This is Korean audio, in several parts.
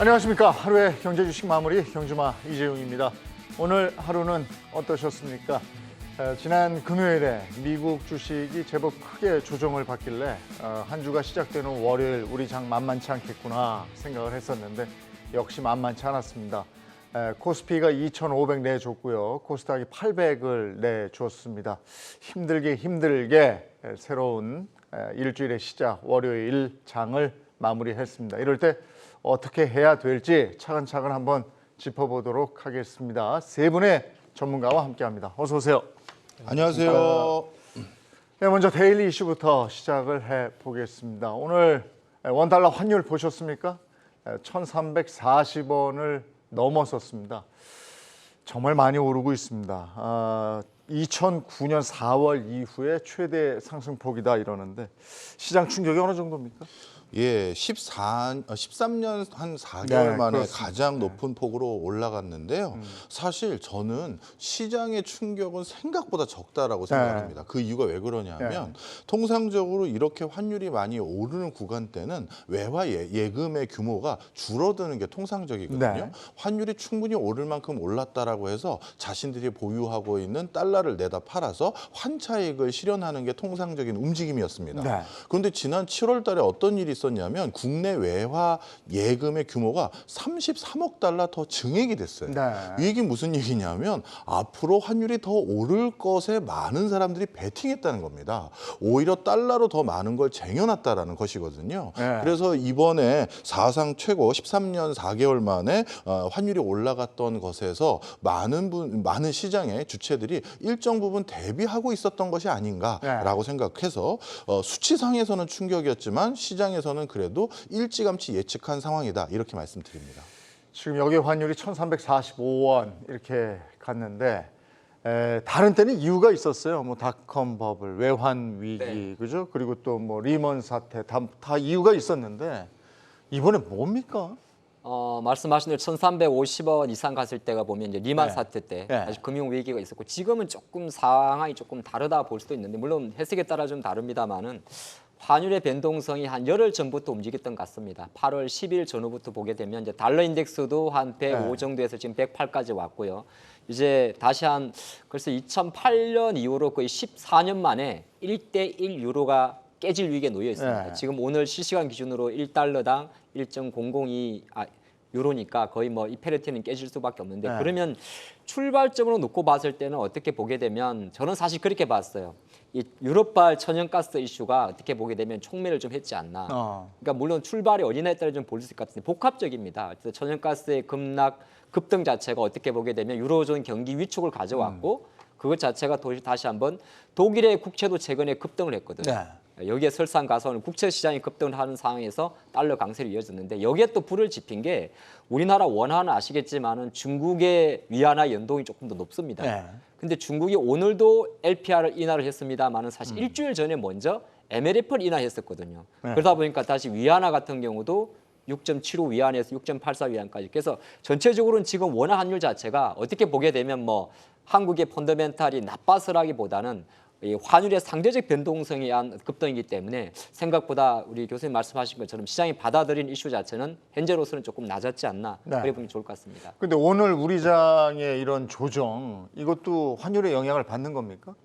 안녕하십니까. 하루의 경제 주식 마무리 경주마 이재용입니다. 오늘 하루는 어떠셨습니까? 지난 금요일에 미국 주식이 제법 크게 조정을 받길래 한 주가 시작되는 월요일 우리 장 만만치 않겠구나 생각을 했었는데 역시 만만치 않았습니다. 코스피가 2,500 내줬고요. 코스닥이 800을 내줬습니다. 힘들게 새로운 일주일의 시작 월요일 장을 마무리했습니다. 이럴 때 어떻게 해야 될지 차근차근 한번 짚어보도록 하겠습니다. 세 분의 전문가와 함께합니다. 어서 오세요. 안녕하세요. 네, 먼저 데일리 이슈부터 시작을 해보겠습니다. 오늘 원달러 환율 보셨습니까? 1,340원을 넘었었습니다. 정말 많이 오르고 있습니다. 2009년 4월 이후에 최대 상승폭이다 이러는데 시장 충격이 어느 정도입니까? 예, 13년 한 4개월 네, 만에 그렇습니다. 가장 높은 폭으로 올라갔는데요. 사실 저는 시장의 충격은 생각보다 적다라고 생각합니다. 그 이유가 왜 그러냐면 통상적으로 이렇게 환율이 많이 오르는 구간대는 외화 예금의 규모가 줄어드는 게 통상적이거든요. 네. 환율이 충분히 오를 만큼 올랐다라고 해서 자신들이 보유하고 있는 달러를 내다 팔아서 환차익을 실현하는 게 통상적인 움직임이었습니다. 네. 그런데 지난 7월 달에 어떤 일이 있었냐면 국내 외화 예금의 규모가 33억 달러 더 증액이 됐어요. 네. 이 얘기는 무슨 얘기냐면 앞으로 환율이 더 오를 것에 많은 사람들이 베팅했다는 겁니다. 오히려 달러로 더 많은 걸 쟁여놨다라는 것이거든요. 네. 그래서 이번에 사상 최고 13년 4개월 만에 환율이 올라갔던 것에서 많은 시장의 주체들이 일정 부분 대비하고 있었던 것이 아닌가라고 생각해서 수치상에서는 충격이었지만 시장에서는 그래도 일찌감치 예측한 상황이다 이렇게 말씀드립니다. 지금 여기 환율이 1,345원 이렇게 갔는데 다른 때는 이유가 있었어요. 뭐 닷컴 버블, 외환 위기, 그죠? 그리고 또 뭐 리먼 사태 다 이유가 있었는데 이번에 뭡니까? 말씀하신 대로 1,350원 이상 갔을 때가 보면 이제 리만 네. 사태 때 네. 다시 금융 위기가 있었고 지금은 조금 상황이 조금 다르다 볼 수도 있는데 물론 해석에 따라 좀 다릅니다만은 환율의 변동성이 한 열흘 전부터 움직였던 것 같습니다. 8월 10일 전후부터 보게 되면 이제 달러 인덱스도 한 105 정도에서 지금 108까지 왔고요. 이제 다시 한 글쎄 2008년 이후로 거의 14년 만에 1대1 유로가 깨질 위기에 놓여 있습니다. 네. 지금 오늘 실시간 기준으로 1달러당 1.002 유로니까 거의 뭐 이 페리티는 깨질 수밖에 없는데 네. 그러면 출발점으로 놓고 봤을 때는 어떻게 보게 되면 저는 사실 그렇게 봤어요. 이 유럽발 천연가스 이슈가 어떻게 보게 되면 촉매를 좀 했지 않나. 그러니까 물론 출발이 어디냐에 따라 좀 볼 수 있을 것 같은데 복합적입니다. 그래서 천연가스의 급등 자체가 어떻게 보게 되면 유로존 경기 위축을 가져왔고 그것 자체가 다시 한번 독일의 국채도 최근에 급등을 했거든요. 네. 여기에 설상가상은 국채 시장이 급등을 하는 상황에서 달러 강세로 이어졌는데 여기에 또 불을 지핀 게 우리나라 원화는 아시겠지만은 중국의 위안화 연동이 조금 더 높습니다. 네. 근데 중국이 오늘도 LPR을 인하를 했습니다만은 사실 일주일 전에 먼저 MLF를 인하했었거든요. 네. 그러다 보니까 다시 위안화 같은 경우도 6.75 위안에서 6.84 위안까지. 그래서 전체적으로는 지금 원화 환율 자체가 어떻게 보게 되면 뭐 한국의 펀더멘탈이 나빠서라기보다는 이 환율의 상대적 변동성에 의한 급등이기 때문에 생각보다 우리 교수님 말씀하신 것처럼 시장이 받아들인 이슈 자체는 현재로서는 조금 낮았지 않나 네. 그래 보면 좋을 것 같습니다. 근데 오늘 우리 장의 이런 조정 이것도 환율에 영향을 받는 겁니까?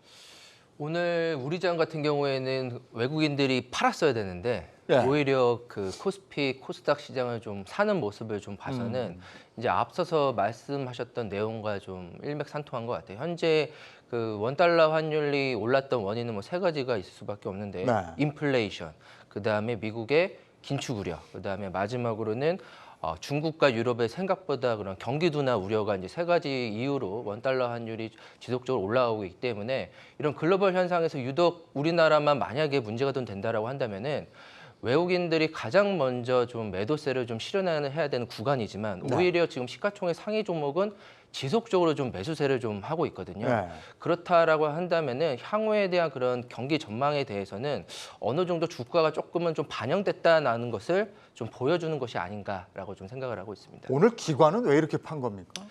오늘 우리 장 같은 경우에는 외국인들이 팔았어야 되는데 예. 오히려 그 코스피, 코스닥 시장을 좀 사는 모습을 좀 봐서는 이제 앞서서 말씀하셨던 내용과 좀 일맥상통한 것 같아요. 현재 그 원달러 환율이 올랐던 원인은 뭐 세 가지가 있을 수밖에 없는데 네. 인플레이션, 그 다음에 미국의 긴축 우려, 그 다음에 마지막으로는 중국과 유럽의 생각보다 그런 경기 둔화 우려가 이제 세 가지 이유로 원달러 환율이 지속적으로 올라오고 있기 때문에 이런 글로벌 현상에서 유독 우리나라만 만약에 문제가 좀 된다라고 한다면은 외국인들이 가장 먼저 좀 매도세를 좀 실현해야 되는 구간이지만 오히려 지금 시가총액 상위 종목은 지속적으로 좀 매수세를 좀 하고 있거든요. 네. 그렇다라고 한다면은 향후에 대한 그런 경기 전망에 대해서는 어느 정도 주가가 조금은 좀 반영됐다는 것을 좀 보여주는 것이 아닌가라고 좀 생각을 하고 있습니다. 오늘 기관은 왜 이렇게 판 겁니까?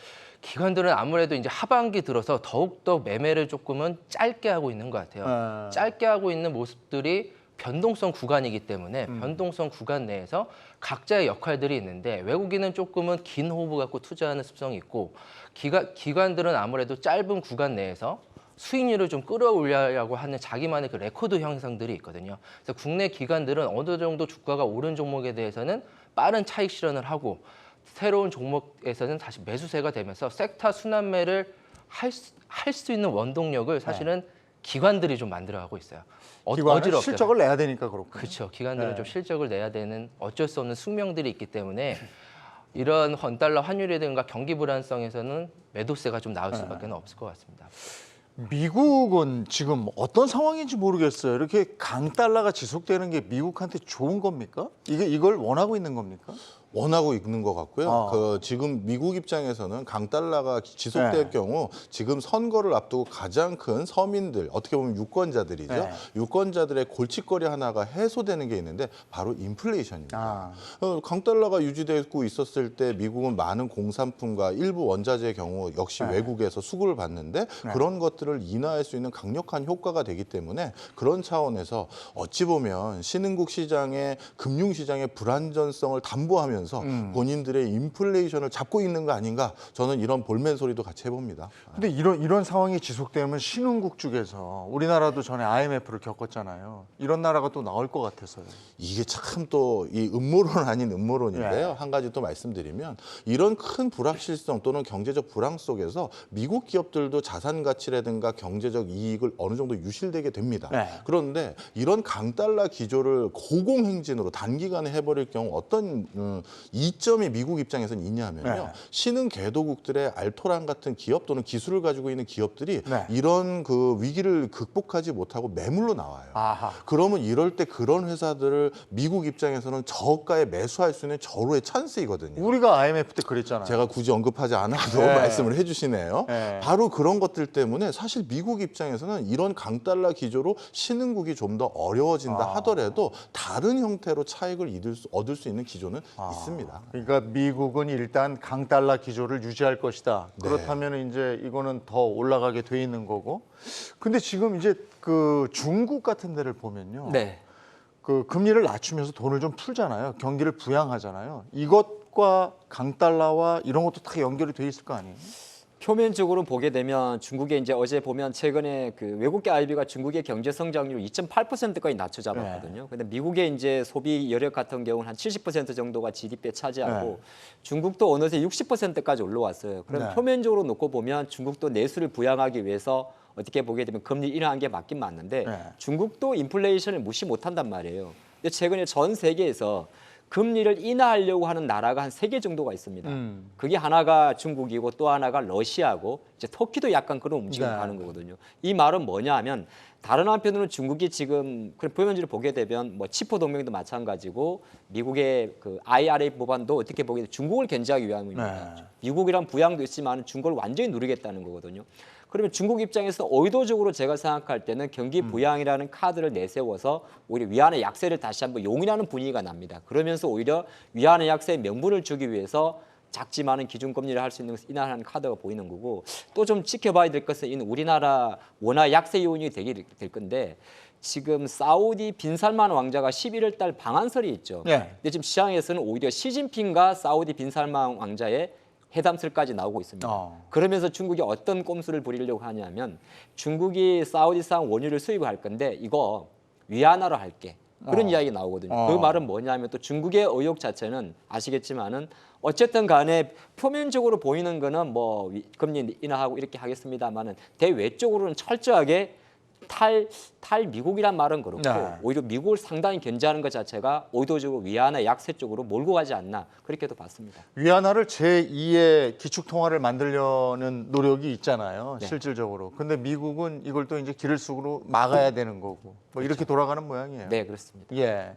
기관들은 아무래도 이제 하반기 들어서 더욱더 매매를 조금은 짧게 하고 있는 것 같아요. 짧게 하고 있는 모습들이 변동성 구간이기 때문에 변동성 구간 내에서 각자의 역할들이 있는데 외국인은 조금은 긴 호흡을 갖고 투자하는 습성이 있고 기관들은 아무래도 짧은 구간 내에서 수익률을 좀 끌어올리려고 하는 자기만의 그 레코드 형성들이 있거든요. 그래서 국내 기관들은 어느 정도 주가가 오른 종목에 대해서는 빠른 차익 실현을 하고 새로운 종목에서는 다시 매수세가 되면서 섹터 순환매를 할 수 있는 원동력을 사실은 기관들이 좀 만들어가고 있어요. 기관은 어지럽게. 실적을 내야 되니까 그렇고. 그렇죠. 기관들은 네. 좀 실적을 내야 되는 어쩔 수 없는 숙명들이 있기 때문에 이런 원달러 환율이든가 경기 불안성에서는 매도세가 좀 나올 수밖에 없을 것 같습니다. 미국은 지금 어떤 상황인지 모르겠어요. 이렇게 강달러가 지속되는 게 미국한테 좋은 겁니까? 이걸 원하고 있는 겁니까? 원하고 있는 것 같고요. 어. 지금 미국 입장에서는 강달러가 지속될 네. 경우 지금 선거를 앞두고 가장 큰 서민들, 어떻게 보면 유권자들이죠. 네. 유권자들의 골칫거리 하나가 해소되는 게 있는데 바로 인플레이션입니다. 강달러가 유지되고 있었을 때 미국은 많은 공산품과 일부 원자재의 경우 역시 네. 외국에서 수급을 받는데 그런 것들을 인하할 수 있는 강력한 효과가 되기 때문에 그런 차원에서 어찌 보면 신흥국 시장의 금융시장의 불안전성을 담보하면서 본인들의 인플레이션을 잡고 있는 거 아닌가, 저는 이런 볼멘 소리도 같이 해봅니다. 근데 이런 상황이 지속되면 신흥국 쪽에서 우리나라도 전에 IMF를 겪었잖아요. 이런 나라가 또 나올 것 같아서요. 이게 참 또 이 음모론 아닌 음모론인데요. 네. 한 가지 또 말씀드리면 이런 큰 불확실성 또는 경제적 불황 속에서 미국 기업들도 자산 가치라든가 경제적 이익을 어느 정도 유실되게 됩니다. 네. 그런데 이런 강달러 기조를 고공행진으로 단기간에 해버릴 경우 어떤 이점이 미국 입장에서는 있냐면요. 네. 신흥 개도국들의 알토란 같은 기업 또는 기술을 가지고 있는 기업들이 네. 이런 그 위기를 극복하지 못하고 매물로 나와요. 아하. 그러면 이럴 때 그런 회사들을 미국 입장에서는 저가에 매수할 수 있는 절호의 찬스이거든요. 우리가 IMF 때 그랬잖아요. 제가 굳이 언급하지 않아도 네. 말씀을 해주시네요. 네. 바로 그런 것들 때문에 사실 미국 입장에서는 이런 강달러 기조로 신흥국이 좀 더 어려워진다 하더라도 다른 형태로 차익을 얻을 수 있는 기조는 있습니다. 그러니까 미국은 일단 강달러 기조를 유지할 것이다. 네. 그렇다면 이제 이거는 더 올라가게 돼 있는 거고. 근데 지금 이제 그 중국 같은 데를 보면요. 네. 그 금리를 낮추면서 돈을 좀 풀잖아요. 경기를 부양하잖아요. 이것과 강달러와 이런 것도 다 연결이 돼 있을 거 아니에요? 표면적으로 보게 되면 중국에 이제 어제 보면 최근에 그 외국계 IB가 중국의 경제 성장률 2.8%까지 낮춰 잡았거든요. 근데 미국의 이제 소비 여력 같은 경우는 한 70% 정도가 GDP에 차지하고 네. 중국도 어느새 60%까지 올라왔어요. 그럼 네. 표면적으로 놓고 보면 중국도 내수를 부양하기 위해서 어떻게 보게 되면 금리 인하한 게 맞긴 맞는데 네. 중국도 인플레이션을 무시 못한단 말이에요. 근데 최근에 전 세계에서 금리를 인하하려고 하는 나라가 한 3개 정도가 있습니다. 그게 하나가 중국이고 또 하나가 러시아고 이제 터키도 약간 그런 움직임을 네. 하는 거거든요. 이 말은 뭐냐 하면 다른 한편으로는 중국이 지금 그런 표면지를 보게 되면 뭐 치포 동맹도 마찬가지고 미국의 그 IRA 법안도 어떻게 보게 되면 중국을 견제하기 위함입니다. 네. 미국이란 부양도 있지만 중국을 완전히 누르겠다는 거거든요. 그러면 중국 입장에서 의도적으로 제가 생각할 때는 경기 부양이라는 카드를 내세워서 오히려 위안의 약세를 다시 한번 용인하는 분위기가 납니다. 그러면서 오히려 위안의 약세에 명분을 주기 위해서 작지만은 기준금리를 할 수 있는 것을 인하하는 카드가 보이는 거고 또 좀 지켜봐야 될 것은 이 우리나라 원화 약세 요인이 되게 될 건데 지금 사우디 빈살만 왕자가 11월 달 방한설이 있죠. 네. 근데 지금 시장에서는 오히려 시진핑과 사우디 빈살만 왕자의 회담설까지 나오고 있습니다. 그러면서 중국이 어떤 꼼수를 부리려고 하냐면 중국이 사우디산 원유를 수입할 건데 이거 위안화로 할게. 그런 이야기 나오거든요. 그 말은 뭐냐면 또 중국의 의욕 자체는 아시겠지만은 어쨌든 간에 표면적으로 보이는 거는 뭐 금리 인하하고 이렇게 하겠습니다만은 대외적으로는 철저하게 탈 미국이란 말은 그렇고 네. 오히려 미국을 상당히 견제하는 것 자체가 의도적으로 위안화 약세 쪽으로 몰고 가지 않나 그렇게도 봤습니다. 위안화를 제2의 기축통화를 만들려는 노력이 있잖아요. 네. 실질적으로. 근데 미국은 이걸 또 이제 기를 속으로 막아야 되는 거고. 뭐 이렇게 돌아가는 모양이에요. 네, 그렇습니다. 예.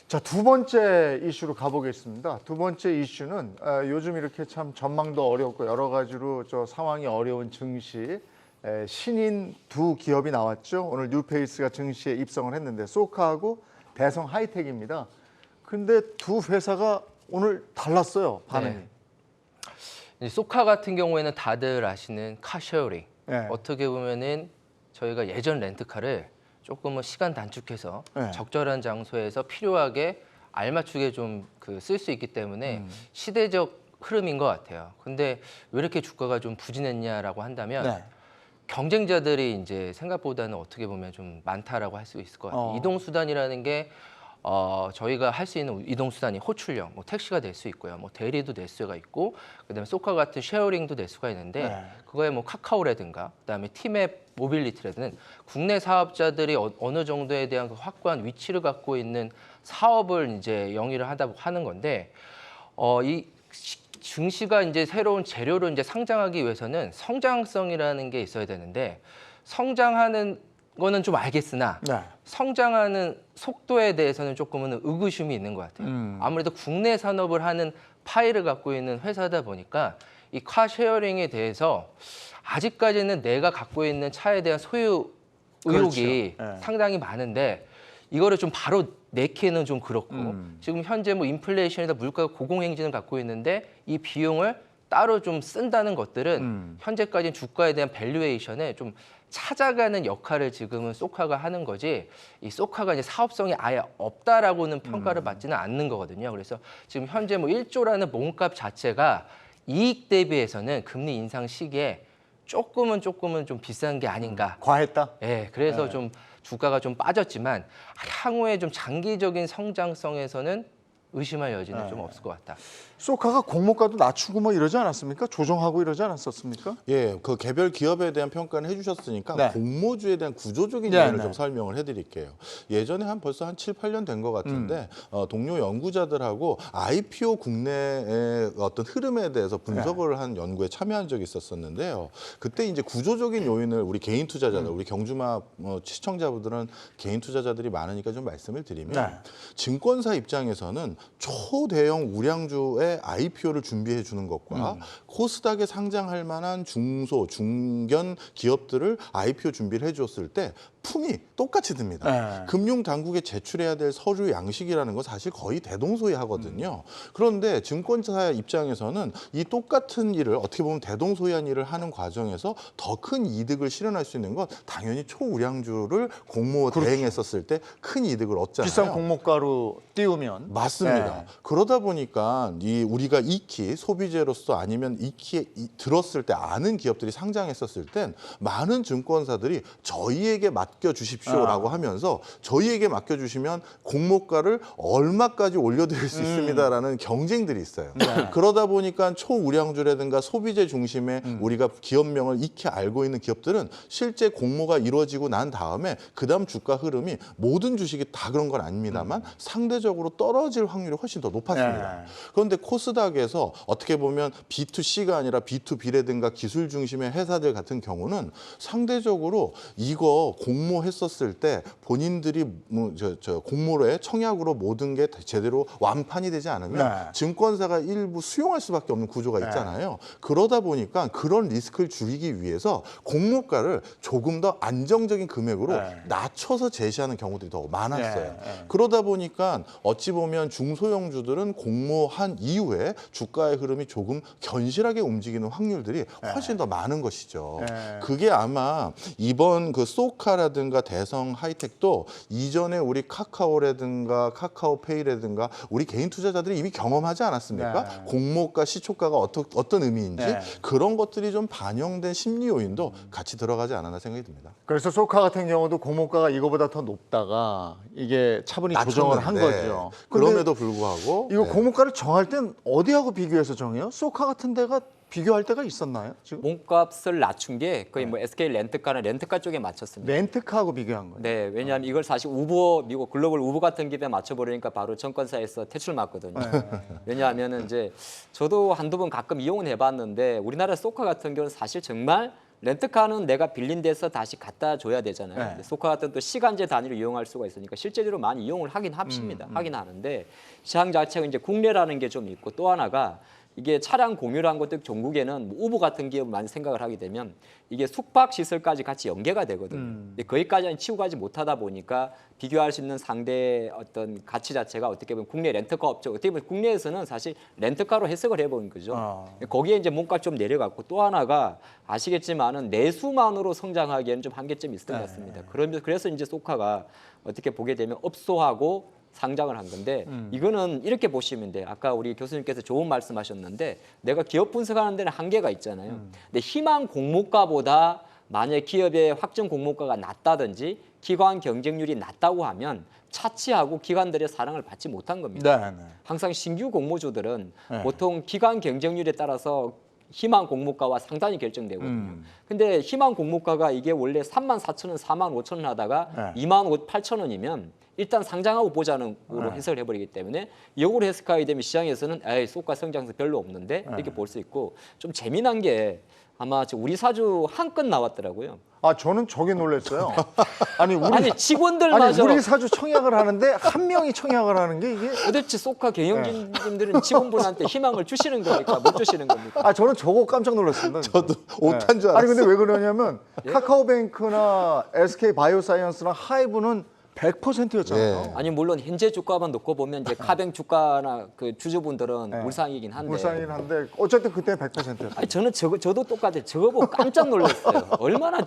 자, 두 번째 이슈로 가보겠습니다. 두 번째 이슈는 요즘 이렇게 참 전망도 어렵고 여러 가지로 저 상황이 어려운 증시 신인 두 기업이 나왔죠. 오늘 뉴페이스가 증시에 입성을 했는데 소카하고 대성 하이텍입니다. 근데 두 회사가 오늘 달랐어요, 반응이. 네. 소카 같은 경우에는 다들 아시는 카쉐어링. 네. 어떻게 보면은 저희가 예전 렌트카를 조금은 시간 단축해서 네. 적절한 장소에서 필요하게 알맞추게 좀 쓸 수 있기 때문에 시대적 흐름인 것 같아요. 근데 왜 이렇게 주가가 좀 부진했냐라고 한다면 네. 경쟁자들이 이제 생각보다는 어떻게 보면 좀 많다라고 할 수 있을 것 같아요. 이동 수단이라는 게 저희가 할 수 있는 이동 수단이 호출형, 뭐 택시가 될 수 있고요, 뭐 대리도 될 수가 있고, 그다음에 소카 같은 쉐어링도 될 수가 있는데 네. 그거에 뭐 카카오라든가, 그다음에 티맵 모빌리티라든 국내 사업자들이 어느 정도에 대한 그 확고한 위치를 갖고 있는 사업을 이제 영위를 하는 건데, 이 증시가 이제 새로운 재료로 이제 상장하기 위해서는 성장성이라는 게 있어야 되는데, 성장하는 거는 좀 알겠으나 네. 성장하는 속도에 대해서는 조금은 의구심이 있는 것 같아요. 아무래도 국내 산업을 하는 파일을 갖고 있는 회사다 보니까 이 카쉐어링에 대해서 아직까지는 내가 갖고 있는 차에 대한 소유 의혹이 그렇죠. 네. 상당히 많은데, 이거를 좀 바로 내기는 좀 그렇고, 지금 현재 뭐 인플레이션이나 물가 고공행진을 갖고 있는데 이 비용을 따로 좀 쓴다는 것들은 현재까지 주가에 대한 밸류에이션에 좀 찾아가는 역할을 지금은 소카가 하는 거지, 이 소카가 이제 사업성이 아예 없다라고는 평가를 받지는 않는 거거든요. 그래서 지금 현재 뭐 1조라는 몸값 자체가 이익 대비해서는 금리 인상 시기에 조금은 좀 비싼 게 아닌가. 과했다. 예, 그래서 네. 좀 주가가 좀 빠졌지만 향후에 좀 장기적인 성장성에서는 의심할 여지는 좀 없을 것 같다. 소카가 공모가도 낮추고 뭐 이러지 않았습니까? 조정하고 이러지 않았었습니까? 예, 그 개별 기업에 대한 평가는 해주셨으니까 네. 공모주에 대한 구조적인 네, 요인을 네. 좀 설명을 해드릴게요. 예전에 벌써 한 7, 8년 된 것 같은데 동료 연구자들하고 IPO 국내의 어떤 흐름에 대해서 분석을 한 연구에 참여한 적이 있었었는데요. 그때 이제 구조적인 요인을 우리 개인 투자자들, 우리 경주마 시청자분들은 개인 투자자들이 많으니까 좀 말씀을 드리면, 네. 증권사 입장에서는 초대형 우량주의 IPO를 준비해 주는 것과 코스닥에 상장할 만한 중소, 중견 기업들을 IPO 준비를 해줬을 때 품이 똑같이 듭니다. 네. 금융 당국에 제출해야 될 서류 양식이라는 건 사실 거의 대동소이하거든요. 그런데 증권사 입장에서는 이 똑같은 일을 어떻게 보면 대동소이한 일을 하는 과정에서 더 큰 이득을 실현할 수 있는 건 당연히 초우량주를 공모 대행했었을 때 큰 이득을 얻잖아요. 비싼 공모가로 띄우면 맞습니다. 네. 그러다 보니까 우리가 익히 소비재로서 아니면 익히 들었을 때 아는 기업들이 상장했었을 땐 많은 증권사들이 저희에게 맡겨주십시오라고 하면서 저희에게 맡겨주시면 공모가를 얼마까지 올려드릴 수 있습니다라는 경쟁들이 있어요. 그러다 보니까 초우량주라든가 소비재 중심의 우리가 기업명을 익히 알고 있는 기업들은 실제 공모가 이루어지고 난 다음에 그다음 주가 흐름이 모든 주식이 다 그런 건 아닙니다만 상대적으로 떨어질 확률이 훨씬 더 높았습니다. 네. 그런데 코스닥에서 어떻게 보면 B2C가 아니라 B2B라든가 기술 중심의 회사들 같은 경우는 상대적으로 이거 공모했었을 때 본인들이 공모에 청약으로 모든 게 제대로 완판이 되지 않으면 네. 증권사가 일부 수용할 수밖에 없는 구조가 있잖아요. 그러다 보니까 그런 리스크를 줄이기 위해서 공모가를 조금 더 안정적인 금액으로 네. 낮춰서 제시하는 경우들이 더 많았어요. 네. 그러다 보니까 어찌 보면 중소형주들은 공모한 이후에 주가의 흐름이 조금 견실하게 움직이는 확률들이 훨씬 더 많은 것이죠. 네. 그게 아마 이번 그 소카라든가 대성 하이텍도 이전에 우리 카카오라든가 카카오페이라든가 우리 개인 투자자들이 이미 경험하지 않았습니까? 네. 공모가 시초가가 어떤 의미인지 네. 그런 것들이 좀 반영된 심리 요인도 같이 들어가지 않았나 생각이 듭니다. 그래서 소카 같은 경우도 공모가가 이거보다 더 높다가 이게 차분히 조정을 한 낮췄는데 거죠. 근데 그럼에도 불구하고 이거 네. 공모가를 정할 땐 어디하고 비교해서 정해요? 소카 같은 데가 비교할 때가 있었나요? 지금 몸값을 낮춘 게 거의 뭐 SK 렌트카나 렌트카 쪽에 맞췄습니다. 렌트카하고 비교한 거예요. 네, 왜냐하면 이걸 사실 우버, 미국 글로벌 우버 같은 기업에 맞춰버리니까 바로 증권사에서 퇴출 맞거든요. 왜냐하면 이제 저도 한두 번 가끔 이용은 해봤는데 우리나라 소카 같은 경우는 사실 정말 렌트카는 내가 빌린 데서 다시 갖다 줘야 되잖아요. 네. 근데 소카 같은 또 시간제 단위로 이용할 수가 있으니까 실제로 많이 이용을 하긴 합니다. 하긴 하는데 시장 자체가 이제 국내라는 게 좀 있고 또 하나가 이게 차량 공유를 한 것도 종국에는 뭐 우버 같은 기업을 많이 생각을 하게 되면 이게 숙박 시설까지 같이 연계가 되거든요. 근데 거기까지는 치고 가지 못하다 보니까 비교할 수 있는 상대 어떤 가치 자체가 어떻게 보면 국내 렌터카 업체 어떻게 보면 국내에서는 사실 렌터카로 해석을 해보는 거죠. 거기에 이제 몸값 좀 내려갔고 또 하나가 아시겠지만은 내수만으로 성장하기에는 좀 한계점이 있었던 것 같습니다. 그래서 이제 소카가 어떻게 보게 되면 업소하고 상장을 한 건데 이거는 이렇게 보시면 돼요. 아까 우리 교수님께서 좋은 말씀하셨는데 내가 기업 분석하는 데는 한계가 있잖아요. 근데 희망 공모가보다 만약 기업의 확정 공모가가 낮다든지 기관 경쟁률이 낮다고 하면 차치하고 기관들의 사랑을 받지 못한 겁니다. 네, 네. 항상 신규 공모주들은 네. 보통 기관 경쟁률에 따라서 희망 공모가와 상단이 결정되거든요. 근데 희망 공모가가 이게 원래 34,000원, 45,000원 하다가 네. 28,000원이면 일단 상장하고 보자는 으로 해석을 해버리기 때문에 역으로 해석하게 되면 시장에서는 에이 소가 성장성 별로 없는데 이렇게 볼 수 있고 좀 재미난 게 아마 우리 사주 한 건 나왔더라고요. 아 저는 저게 놀랐어요. 아니 아니 직원들마저 우리 사주 청약을 하는데 한 명이 청약을 하는 게 이게 도대체 소카 경영진님들은 직원분한테 희망을 주시는 겁니까? 못 주시는 겁니까? 아 저는 저거 깜짝 놀랐습니다. 저도 오탄 줄 알았어요. 아니 근데 왜 그러냐면 카카오뱅크나 SK 바이오사이언스나 하이브는 100%였잖아요. 네. 아니 물론 현재 주가만 놓고 보면 이제 카뱅 주가나 그 주주분들은 울상이긴 한데. 울상이긴 한데 어쨌든 그때 100%였어요. 아니 저는 저도 똑같아요. 저거 보고 깜짝 놀랐어요. 얼마나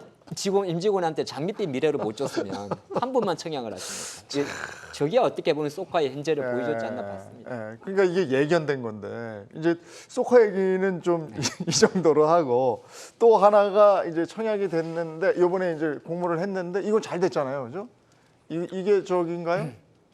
임직원한테 장밋빛 미래를 못 줬으면 한 번만 청약을 하십니까? 저게 어떻게 보면 소카의 현재를 보여줬지 않나 봤습니다. 그러니까 이게 예견된 건데 이제 소카 얘기는 좀 이 정도로 하고 또 하나가 이제 청약이 됐는데 이번에 이제 공모를 했는데 이건 잘 됐잖아요, 그죠? 이게 저긴가요?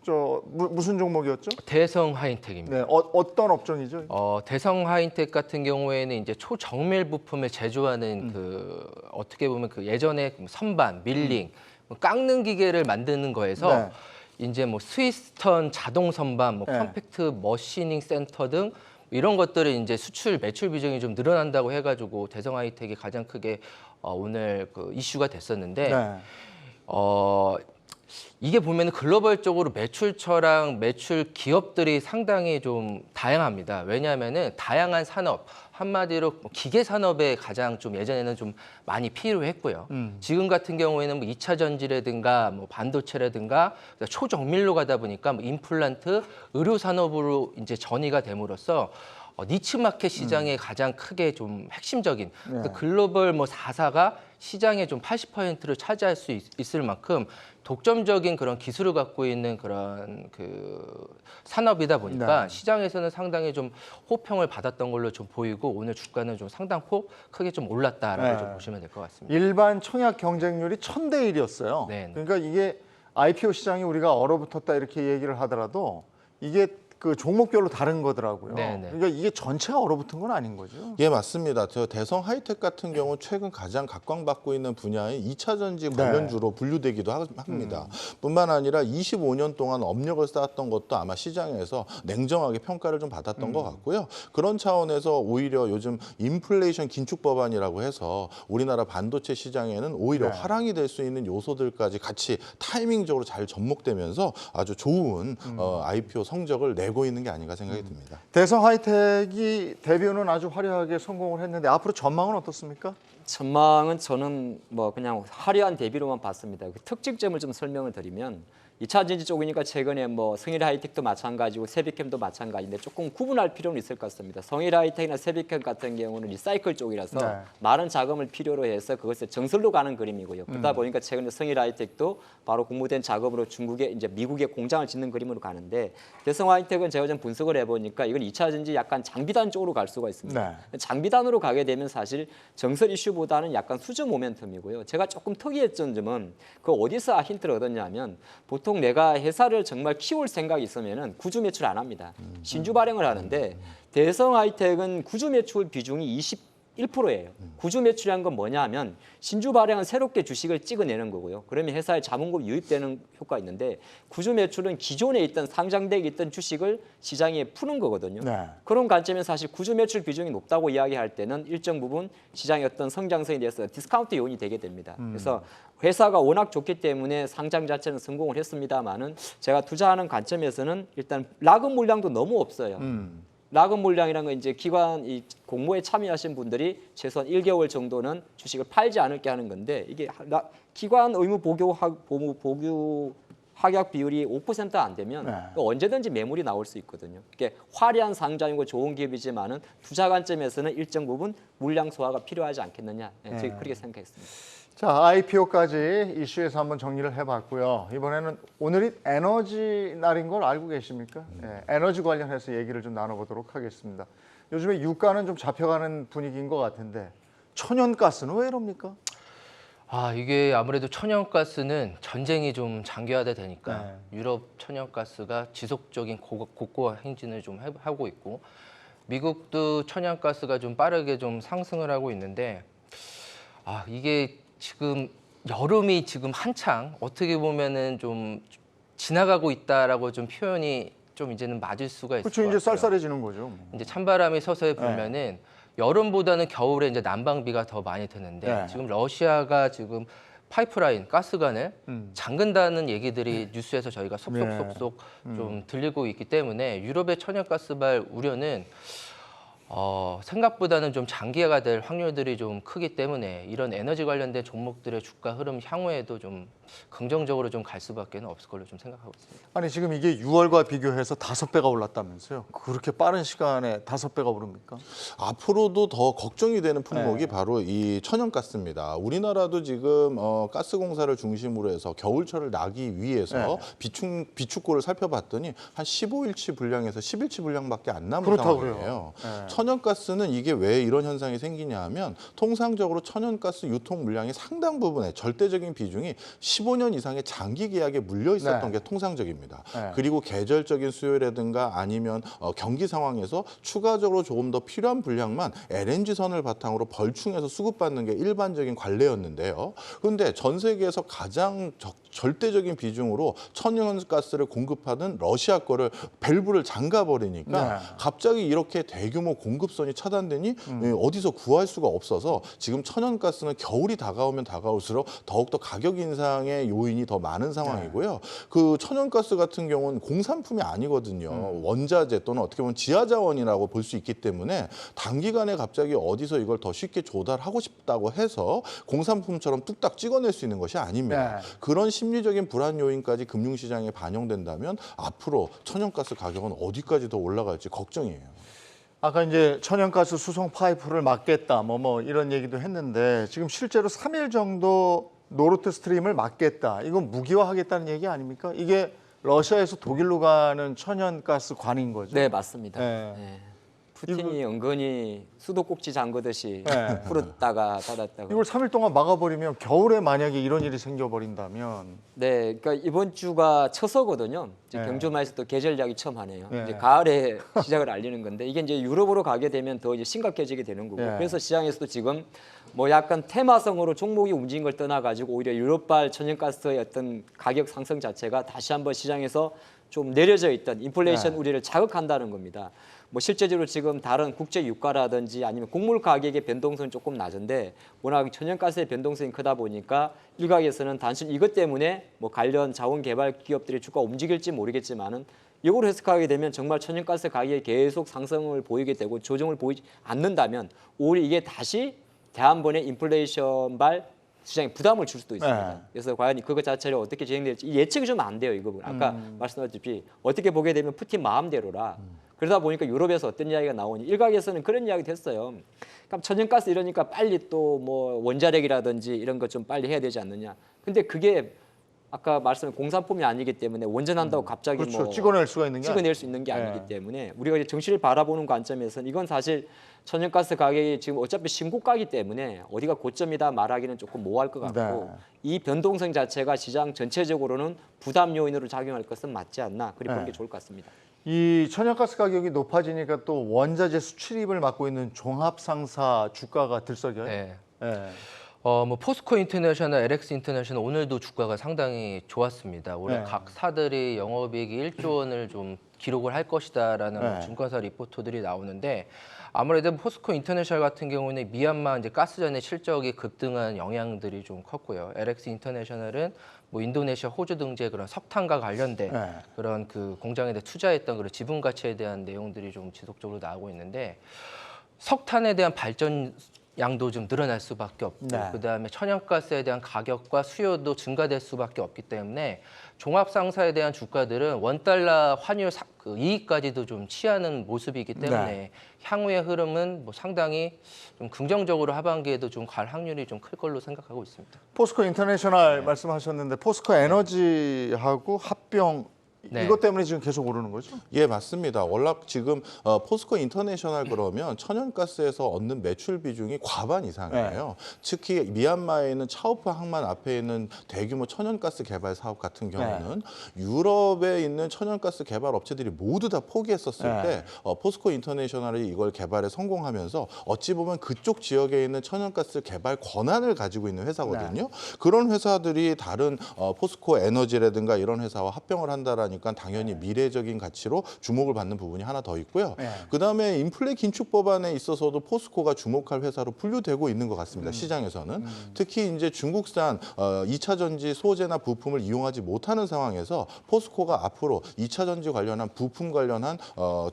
저 무슨 종목이었죠? 대성 하이텍입니다. 네, 어떤 업종이죠? 대성 하이텍 같은 경우에는 이제 초정밀 부품을 제조하는 그 어떻게 보면 그 예전에 선반, 밀링, 뭐 깎는 기계를 만드는 거에서 네. 이제 뭐 스위스턴 자동 선반, 뭐 네. 컴팩트 머시닝 센터 등 이런 것들은 이제 수출 매출 비중이 좀 늘어난다고 해가지고 대성 하이텍이 가장 크게 오늘 그 이슈가 됐었는데. 네. 이게 보면은 글로벌적으로 매출처랑 매출 기업들이 상당히 좀 다양합니다. 왜냐하면은 다양한 산업, 한마디로 뭐 기계 산업에 가장 좀 예전에는 좀 많이 필요했고요. 지금 같은 경우에는 뭐 2차 전지라든가 뭐 반도체라든가 초정밀로 가다 보니까 뭐 임플란트, 의료 산업으로 이제 전이가 됨으로써 니치 마켓 시장에 가장 크게 좀 핵심적인 그러니까 글로벌 뭐 4사가 시장의 좀 80%를 차지할 수 있을 만큼 독점적인 그런 기술을 갖고 있는 그런 그 산업이다 보니까 시장에서는 상당히 좀 호평을 받았던 걸로 좀 보이고 오늘 주가는 좀 상당폭 크게 좀 올랐다라고 좀 보시면 될 것 같습니다. 일반 청약 경쟁률이 1000대 1이었어요. 네. 그러니까 이게 IPO 시장이 우리가 얼어붙었다 이렇게 얘기를 하더라도 이게 그 종목별로 다른 거더라고요. 네네. 그러니까 이게 전체가 얼어붙은 건 아닌 거죠. 예, 맞습니다. 저 대성 하이텍 같은 경우 최근 가장 각광받고 있는 분야인 2차 전지 관련주로 분류되기도 합니다. 뿐만 아니라 25년 동안 업력을 쌓았던 것도 아마 시장에서 냉정하게 평가를 좀 받았던 것 같고요. 그런 차원에서 오히려 요즘 인플레이션 긴축 법안이라고 해서 우리나라 반도체 시장에는 오히려 화랑이 될 수 있는 요소들까지 같이 타이밍적으로 잘 접목되면서 아주 좋은 IPO 성적을 내고 있는 게 아닌가 생각이 듭니다. 대성 하이텍이 데뷔는 아주 화려하게 성공을 했는데 앞으로 전망은 어떻습니까? 전망은 저는 뭐 그냥 화려한 대비로만 봤습니다. 그 특징점을 좀 설명을 드리면 2차 전지 쪽이니까 최근에 뭐 성일 하이텍도 마찬가지고 세비캠도 마찬가지인데 조금 구분할 필요는 있을 것 같습니다. 성일 하이텍이나 세비캠 같은 경우는 리사이클 쪽이라서 많은 자금을 필요로 해서 그것을 정설로 가는 그림이고요. 그러다 보니까 최근에 성일 하이텍도 바로 공모된 작업으로 중국에 이제 미국에 공장을 짓는 그림으로 가는데 대성 하이텍은 제가 좀 분석을 해보니까 이건 2차 전지 약간 장비단 쪽으로 갈 수가 있습니다. 장비단으로 가게 되면 사실 정설 이슈보다는 약간 수주 모멘텀이고요. 제가 조금 특이했던 점은 그 어디서 힌트를 얻었냐면 보통 내가 회사를 정말 키울 생각이 있으면은 구주 매출 안 합니다. 신주 발행을 하는데 대성 하이텍은 구주 매출 비중이 21%예요. 구주 매출이란 건 뭐냐면 신주 발행은 새롭게 주식을 찍어내는 거고요. 그러면 회사에 자본금이 유입되는 효과가 있는데 구주 매출은 기존에 있던 상장되어 있던 주식을 시장에 푸는 거거든요. 그런 관점에서 사실 구주 매출 비중이 높다고 이야기할 때는 일정 부분 시장의 어떤 성장성에 대해서 디스카운트 요인이 되게 됩니다. 그래서 회사가 워낙 좋기 때문에 상장 자체는 성공을 했습니다만은 제가 투자하는 관점에서는 일단 락은 물량도 너무 없어요. 락업 물량이라는 건 이제 기관 이 공모에 참여하신 분들이 최소한 1개월 정도는 주식을 팔지 않을게 하는 건데 이게 기관 의무 보유 확약 비율이 5% 안 되면 네. 언제든지 매물이 나올 수 있거든요. 이게 화려한 상장이고 좋은 기업이지만은 투자 관점에서는 일정 부분 물량 소화가 필요하지 않겠느냐. 네, 제가 그렇게 생각했습니다. 자, IPO까지 이슈에서 한번 정리를 해봤고요. 이번에는 오늘이 에너지 날인 걸 알고 계십니까? 네, 에너지 관련해서 얘기를 좀 나눠보도록 하겠습니다. 요즘에 유가는 좀 잡혀가는 분위기인 것 같은데 천연가스는 왜 이럽니까? 이게 아무래도 천연가스는 전쟁이 좀 장기화돼 되니까 유럽 천연가스가 지속적인 고가 행진을 좀 하고 있고 미국도 천연가스가 좀 빠르게 좀 상승을 하고 있는데 이게 지금 여름이 지금 한창 어떻게 보면은 좀 지나가고 있다라고 좀 표현이 좀 이제는 맞을 수가 있을 것 그렇죠. 같아요. 이제 쌀쌀해지는 거죠. 이제 찬바람이 서서히 불면은 여름보다는 겨울에 이제 난방비가 더 많이 드는데 네. 지금 러시아가 지금 파이프라인 가스관을 잠근다는 얘기들이 뉴스에서 저희가 속속속속 좀 들리고 있기 때문에 유럽의 천연가스발 우려는 생각보다는 좀 장기화가 될 확률들이 좀 크기 때문에 이런 에너지 관련된 종목들의 주가 흐름 향후에도 좀 긍정적으로 좀 갈 수밖에 없을 걸로 좀 생각하고 있습니다. 아니 지금 이게 6월과 비교해서 5배가 올랐다면서요? 그렇게 빠른 시간에 5배가 오릅니까? 앞으로도 더 걱정이 되는 품목이 바로 이 천연가스입니다. 우리나라도 지금 가스공사를 중심으로 해서 겨울철을 나기 위해서 비축고를 살펴봤더니 한 15일치 분량에서 10일치 분량밖에 안 남은 그렇다고 상황이에요. 그래요. 천연가스는 이게 왜 이런 현상이 생기냐 하면 통상적으로 천연가스 유통 물량의 상당 부분의 절대적인 비중이 15년 이상의 장기 계약에 물려 있었던 게 통상적입니다. 그리고 계절적인 수요라든가 아니면 경기 상황에서 추가적으로 조금 더 필요한 분량만 LNG선을 바탕으로 벌충해서 수급받는 게 일반적인 관례였는데요. 그런데 전 세계에서 가장 절대적인 비중으로 천연가스를 공급하는 러시아 거를 밸브를 잠가버리니까 갑자기 이렇게 대규모 공급선이 차단되니 어디서 구할 수가 없어서 지금 천연가스는 겨울이 다가오면 다가올수록 더욱더 가격 인상의 요인이 더 많은 상황이고요. 그 천연가스 같은 경우는 공산품이 아니거든요. 원자재 또는 어떻게 보면 지하자원이라고 볼 수 있기 때문에 단기간에 갑자기 어디서 이걸 더 쉽게 조달하고 싶다고 해서 공산품처럼 뚝딱 찍어낼 수 있는 것이 아닙니다. 그런 심리적인 불안 요인까지 금융시장에 반영된다면 앞으로 천연가스 가격은 어디까지 더 올라갈지 걱정이에요. 아까 이제 천연가스 수송 파이프를 막겠다 뭐 이런 얘기도 했는데 지금 실제로 3일 정도 노르트 스트림을 막겠다. 이건 무기화하겠다는 얘기 아닙니까? 이게 러시아에서 독일로 가는 천연가스 관인 거죠? 네, 맞습니다. 네. 네. 푸틴이 은근히 수도꼭지 잠그듯이 풀었다가 닫았다가. 이걸 3일 동안 막아버리면 겨울에 만약에 이런 일이 생겨버린다면 네, 그러니까 이번 주가 처서거든요. 이제 경주마에서 또 계절 이야기 처음 하네요. 이제 가을에 시작을 알리는 건데 이게 이제 유럽으로 가게 되면 더 이제 심각해지게 되는 거고. 그래서 시장에서도 지금 뭐 약간 테마성으로 종목이 움직인 걸 떠나가지고 오히려 유럽발 천연가스의 어떤 가격 상승 자체가 다시 한번 시장에서 좀 내려져 있던 인플레이션 우려를 자극한다는 겁니다. 뭐 실제적으로 지금 다른 국제 유가라든지 아니면 곡물 가격의 변동성은 조금 낮은데 워낙 천연가스의 변동성이 크다 보니까 일각에서는 단순히 이것 때문에 뭐 관련 자원 개발 기업들의 주가 움직일지 모르겠지만은 이걸 해석하게 되면 정말 천연가스 가격이 계속 상승을 보이게 되고 조정을 보이지 않는다면 오히려 이게 다시 다음번에 인플레이션발 시장에 부담을 줄 수도 있습니다. 그래서 과연 그것 자체를 어떻게 진행될지 예측이 좀 안 돼요. 이 부분. 아까 말씀하셨듯이 어떻게 보게 되면 푸틴 마음대로라. 그러다 보니까 유럽에서 어떤 이야기가 나오니 일각에서는 그런 이야기도 했어요. 그럼 천연가스 이러니까 빨리 또 뭐 원자력이라든지 이런 것 좀 빨리 해야 되지 않느냐. 근데 그게 아까 말씀한 공산품이 아니기 때문에 원전한다고 갑자기 그렇죠. 뭐 찍어낼 수가 있는 게 찍어낼 수 있는 게 아니기 때문에 우리가 이제 정치를 바라보는 관점에서는 이건 사실 천연가스 가격이 지금 어차피 신고가이기 때문에 어디가 고점이다 말하기는 조금 모호할 것 같고 이 변동성 자체가 시장 전체적으로는 부담 요인으로 작용할 것은 맞지 않나 그렇게 보는 게 좋을 것 같습니다. 이 천연가스 가격이 높아지니까 또 원자재 수출입을 맡고 있는 종합상사 주가가 들썩여요. 뭐 포스코 인터내셔널, LX 인터내셔널 오늘도 주가가 상당히 좋았습니다. 올해 네. 각 사들이 영업이익이 1조 원을 좀 기록을 할 것이다라는 네. 증권사 리포트들이 나오는데 아무래도 포스코 인터내셔널 같은 경우는 미얀마 이제 가스전의 실적이 급등한 영향들이 좀 컸고요. LX 인터내셔널은 뭐 인도네시아, 호주 등지의 그런 석탄과 관련된 네. 그런 그 공장에 대해 투자했던 그런 지분 가치에 대한 내용들이 좀 지속적으로 나오고 있는데 석탄에 대한 발전 양도 좀 늘어날 수밖에 없고 네. 그다음에 천연가스에 대한 가격과 수요도 증가될 수밖에 없기 때문에 종합상사에 대한 주가들은 원달러 환율 그 이익까지도 좀 취하는 모습이기 때문에 네. 향후의 흐름은 뭐 상당히 좀 긍정적으로 하반기에도 좀 갈 확률이 좀 클 걸로 생각하고 있습니다. 포스코 인터내셔널 말씀하셨는데 포스코 에너지하고 합병 네. 이것 때문에 지금 계속 오르는 거죠? 예, 맞습니다. 워낙 지금 포스코 인터내셔널 그러면 천연가스에서 얻는 매출 비중이 과반 이상이에요. 특히 미얀마에 있는 차오프 항만 앞에 있는 대규모 천연가스 개발 사업 같은 경우는 유럽에 있는 천연가스 개발 업체들이 모두 다 포기했었을 네. 때 포스코 인터내셔널이 이걸 개발에 성공하면서 어찌 보면 그쪽 지역에 있는 천연가스 개발 권한을 가지고 있는 회사거든요. 그런 회사들이 다른 포스코 에너지라든가 이런 회사와 합병을 한다라니 당연히 미래적인 가치로 주목을 받는 부분이 하나 더 있고요. 네. 그다음에 인플레 긴축 법안에 있어서도 포스코가 주목할 회사로 분류되고 있는 것 같습니다. 시장에서는. 특히 이제 중국산 2차 전지 소재나 부품을 이용하지 못하는 상황에서 포스코가 앞으로 2차 전지 관련한 부품 관련한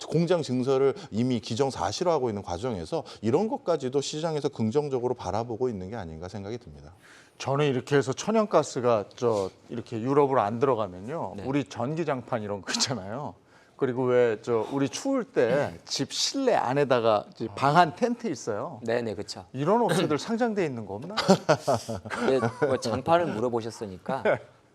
공장 증설을 이미 기정사실화하고 있는 과정에서 이런 것까지도 시장에서 긍정적으로 바라보고 있는 게 아닌가 생각이 듭니다. 저는 이렇게 해서 천연가스가 이렇게 유럽으로 안 들어가면요. 네. 우리 전기장판 이런 거 있잖아요. 그리고 왜 우리 추울 때 집 실내 안에다가 방한 텐트 있어요. 네네 그렇죠. 이런 업체들 상장돼 있는 거 없나? 뭐 장판을 물어보셨으니까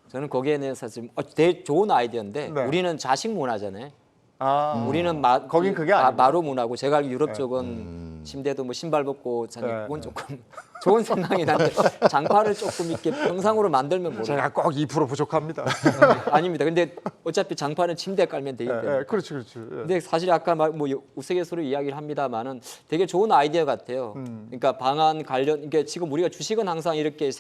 저는 거기에 대해서 지금 되게 좋은 아이디어인데 네. 우리는 자식 문화잖아요. 아, 우리는 거긴 그게 아니고. 마루 문화고 제가 알기로 유럽 쪽은 침대도 뭐 신발 벗고 자는 네. 그건 조금 좋은 생각이 나는데 장판을 조금 이렇게 평상으로 만들면 모르 제가 꼭 2% 부족합니다. 아닙니다. 근데 어차피 장판은 침대에 깔면 되기 때문에. 그렇지, 그렇지. 근데 사실 아까 뭐 우스갯소리로 이야기를 합니다만은 되게 좋은 아이디어 같아요. 그러니까 방안 관련 이게 지금 우리가 주식은 항상 이렇게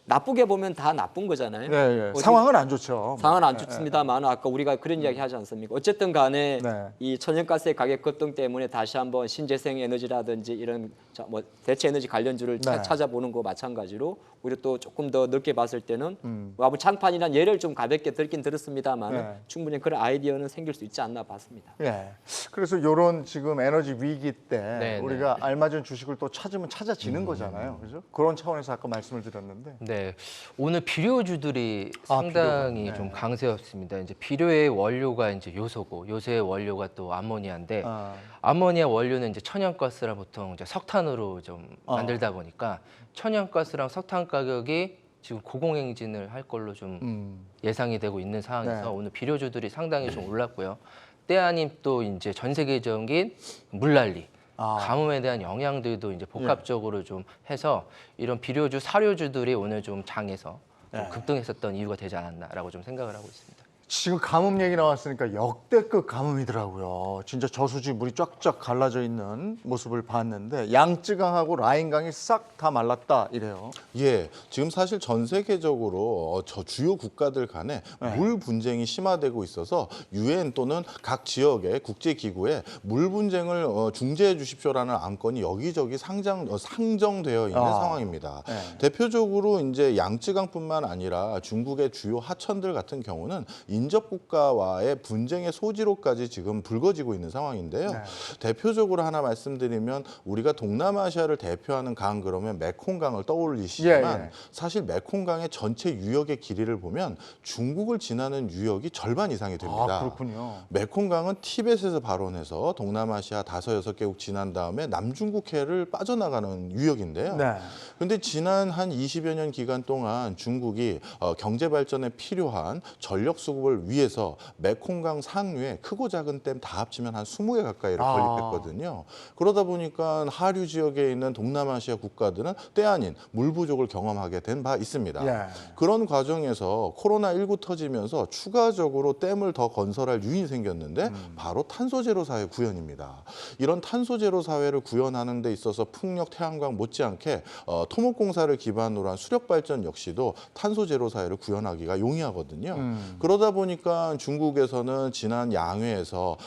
나쁘게 보면 다 나쁜 거잖아요. 네, 어디- 상황은 안 좋죠. 상황은 안 좋습니다만 아까 우리가 그런 이야기 하지 않습니까? 어쨌든 간에 네. 이 천연가스의 가격 급등 때문에 다시 한번 신재생 에너지라든지 이런 뭐 대체 에너지 관련주를 네. 찾아보는 거 마찬가지로 우리 또 조금 더 넓게 봤을 때는 아무 장판이란 예를 좀 가볍게 들긴 들었습니다만 네. 충분히 그런 아이디어는 생길 수 있지 않나 봤습니다. 예. 그래서 이런 지금 에너지 위기 때 네, 우리가 알맞은 주식을 또 찾으면 찾아지는 거잖아요. 그죠? 그런 차원에서 아까 말씀을 드렸는데. 네, 오늘 비료주들이 아, 상당히 비료가. 좀 강세였습니다. 이제 비료의 원료가 이제 요소고 요새의 원료가 또 암모니아인데 아, 암모니아 원료는 이제 천연가스랑 보통 이제 석탄으로 좀 만들다 보니까 천연가스랑 석탄 가격이 지금 고공행진을 할 걸로 좀 예상이 되고 있는 상황에서 네. 오늘 비료주들이 상당히 좀 올랐고요. 때 아닌 또 이제 전 세계적인 물난리, 아. 가뭄에 대한 영향들도 이제 복합적으로 좀 해서 이런 비료주, 사료주들이 오늘 좀 장에서 좀 네. 급등했었던 이유가 되지 않았나라고 좀 생각을 하고 있습니다. 지금 가뭄 얘기 나왔으니까 역대급 가뭄이더라고요. 진짜 저수지 물이 쫙쫙 갈라져 있는 모습을 봤는데 양쯔강하고 라인강이 싹 다 말랐다 이래요. 예, 지금 사실 전 세계적으로 저 주요 국가들 간에 네. 물 분쟁이 심화되고 있어서 유엔 또는 각 지역의 국제기구에 물 분쟁을 중재해 주십시오라는 안건이 여기저기 상정되어 있는 아. 상황입니다. 네. 대표적으로 이제 양쯔강뿐만 아니라 중국의 주요 하천들 같은 경우는 인접 국가와의 분쟁의 소지로까지 지금 불거지고 있는 상황인데요. 네. 대표적으로 하나 말씀드리면 우리가 동남아시아를 대표하는 강 그러면 메콩강을 떠올리시지만 예, 예. 사실 메콩강의 전체 유역의 길이를 보면 중국을 지나는 유역이 절반 이상이 됩니다. 아, 그렇군요. 메콩강은 티벳에서 발원해서 동남아시아 5-6개국 지난 다음에 남중국해를 빠져나가는 유역인데요. 네. 그런데 지난 한 20여 년 기간 동안 중국이 경제 발전에 필요한 전력 수급을 축적을 위해서 메콩강 상류에 크고 작은 댐 다 합치면 한 20개 가까이를 건립했거든요. 그러다 보니까 하류 지역에 있는 동남아시아 국가들은 때 아닌 물 부족을 경험하게 된 바 있습니다. 예. 그런 과정에서 코로나19 터지면서 추가적으로 댐을 더 건설할 유인이 생겼는데 바로 탄소 제로 사회 구현입니다. 이런 탄소 제로 사회를 구현하는 데 있어서 풍력, 태양광 못지않게 토목공사를 기반으로 한 수력 발전 역시도 탄소 제로 사회를 구현하기가 용이하거든요. 그러다 보니까 중국에서는 지난 양회에서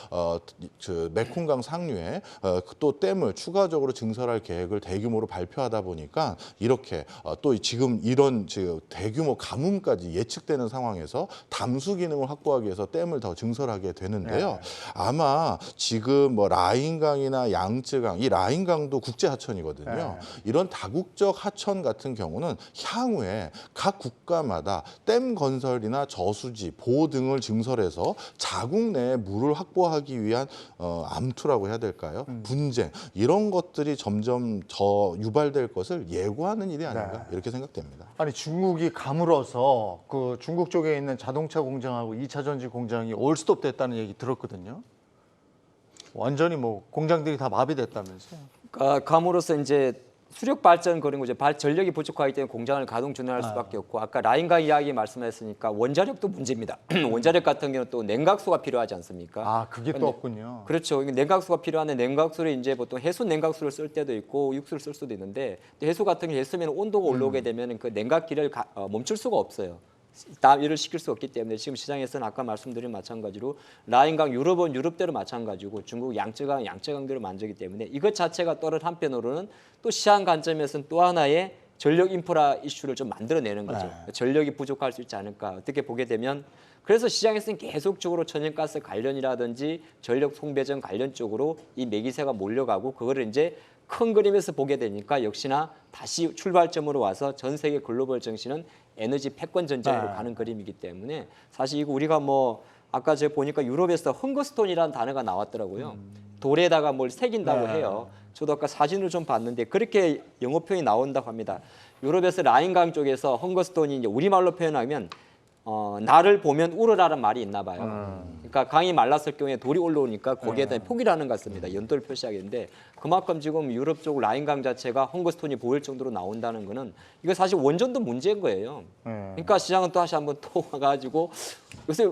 메콩강 상류에 또 댐을 추가적으로 증설할 계획을 대규모로 발표하다 보니까 이렇게 또 지금 이런 대규모 가뭄까지 예측되는 상황에서 담수 기능을 확보하기 위해서 댐을 더 증설하게 되는데요. 네. 아마 지금 뭐 라인강이나 양쯔강, 이 라인강도 국제 하천이거든요. 네. 이런 다국적 하천 같은 경우는 향후에 각 국가마다 댐 건설이나 저수지, 보호 등을 증설해서 자국 내에 물을 확보하기 위한 암투라고 해야 될까요? 분쟁 이런 것들이 점점 더 유발될 것을 예고하는 일이 아닌가 이렇게 생각됩니다. 아니 중국이 가물어서 그 중국 쪽에 있는 자동차 공장하고 2차 전지 공장이 올스톱 됐다는 얘기 들었거든요. 완전히 뭐 공장들이 다 마비됐다면서요. 감으로써 이제 수력 발전 그리고 이제 전력이 부족하기 때문에 공장을 가동 준행할 수밖에 없고 아까 라인강 이야기 말씀하셨으니까 원자력도 문제입니다. 원자력 같은 경우는 또 냉각수가 필요하지 않습니까? 아 그게 또 없군요. 그렇죠. 냉각수가 필요한데 냉각수를 이제 보통 해수 냉각수를 쓸 때도 있고 육수를 쓸 수도 있는데 해수 같은 경우 했으면 온도가 올라오게 되면 그 냉각기를 멈출 수가 없어요. 일을 시킬 수 없기 때문에 지금 시장에서는 아까 말씀드린 마찬가지로 라인강 유럽은 유럽대로 마찬가지고 중국 양쯔강 양쯔강대로 만들기 때문에 이것 자체가 또 다른 한편으로는 또 시장 관점에서는 또 하나의 전력 인프라 이슈를 좀 만들어내는 거죠. 네. 전력이 부족할 수 있지 않을까 어떻게 보게 되면 그래서 시장에서는 계속적으로 천연가스 관련이라든지 전력 송배전 관련 쪽으로 이 매기세가 몰려가고 그거를 이제 큰 그림에서 보게 되니까 역시나 다시 출발점으로 와서 전 세계 글로벌 정신은 에너지 패권 전쟁으로 가는 그림이기 때문에 사실 이거 우리가 뭐 아까 제가 보니까 유럽에서 헝거스톤이라는 단어가 나왔더라고요. 돌에다가 뭘 새긴다고 해요. 저도 아까 사진을 좀 봤는데 그렇게 영어 표현이 나온다고 합니다. 유럽에서 라인강 쪽에서 헝거스톤이 이제 우리말로 표현하면 나를 보면 울어라는 말이 있나 봐요. 그러니까 강이 말랐을 경우에 돌이 올라오니까 거기에 대한 포기라는 것 같습니다. 연도를 표시하겠는데 그만큼 지금 유럽 쪽 라인강 자체가 헝거스톤이 보일 정도로 나온다는 거는 이거 사실 원전도 문제인 거예요. 그러니까 시장은 또 다시 한번 또 와가지고 요새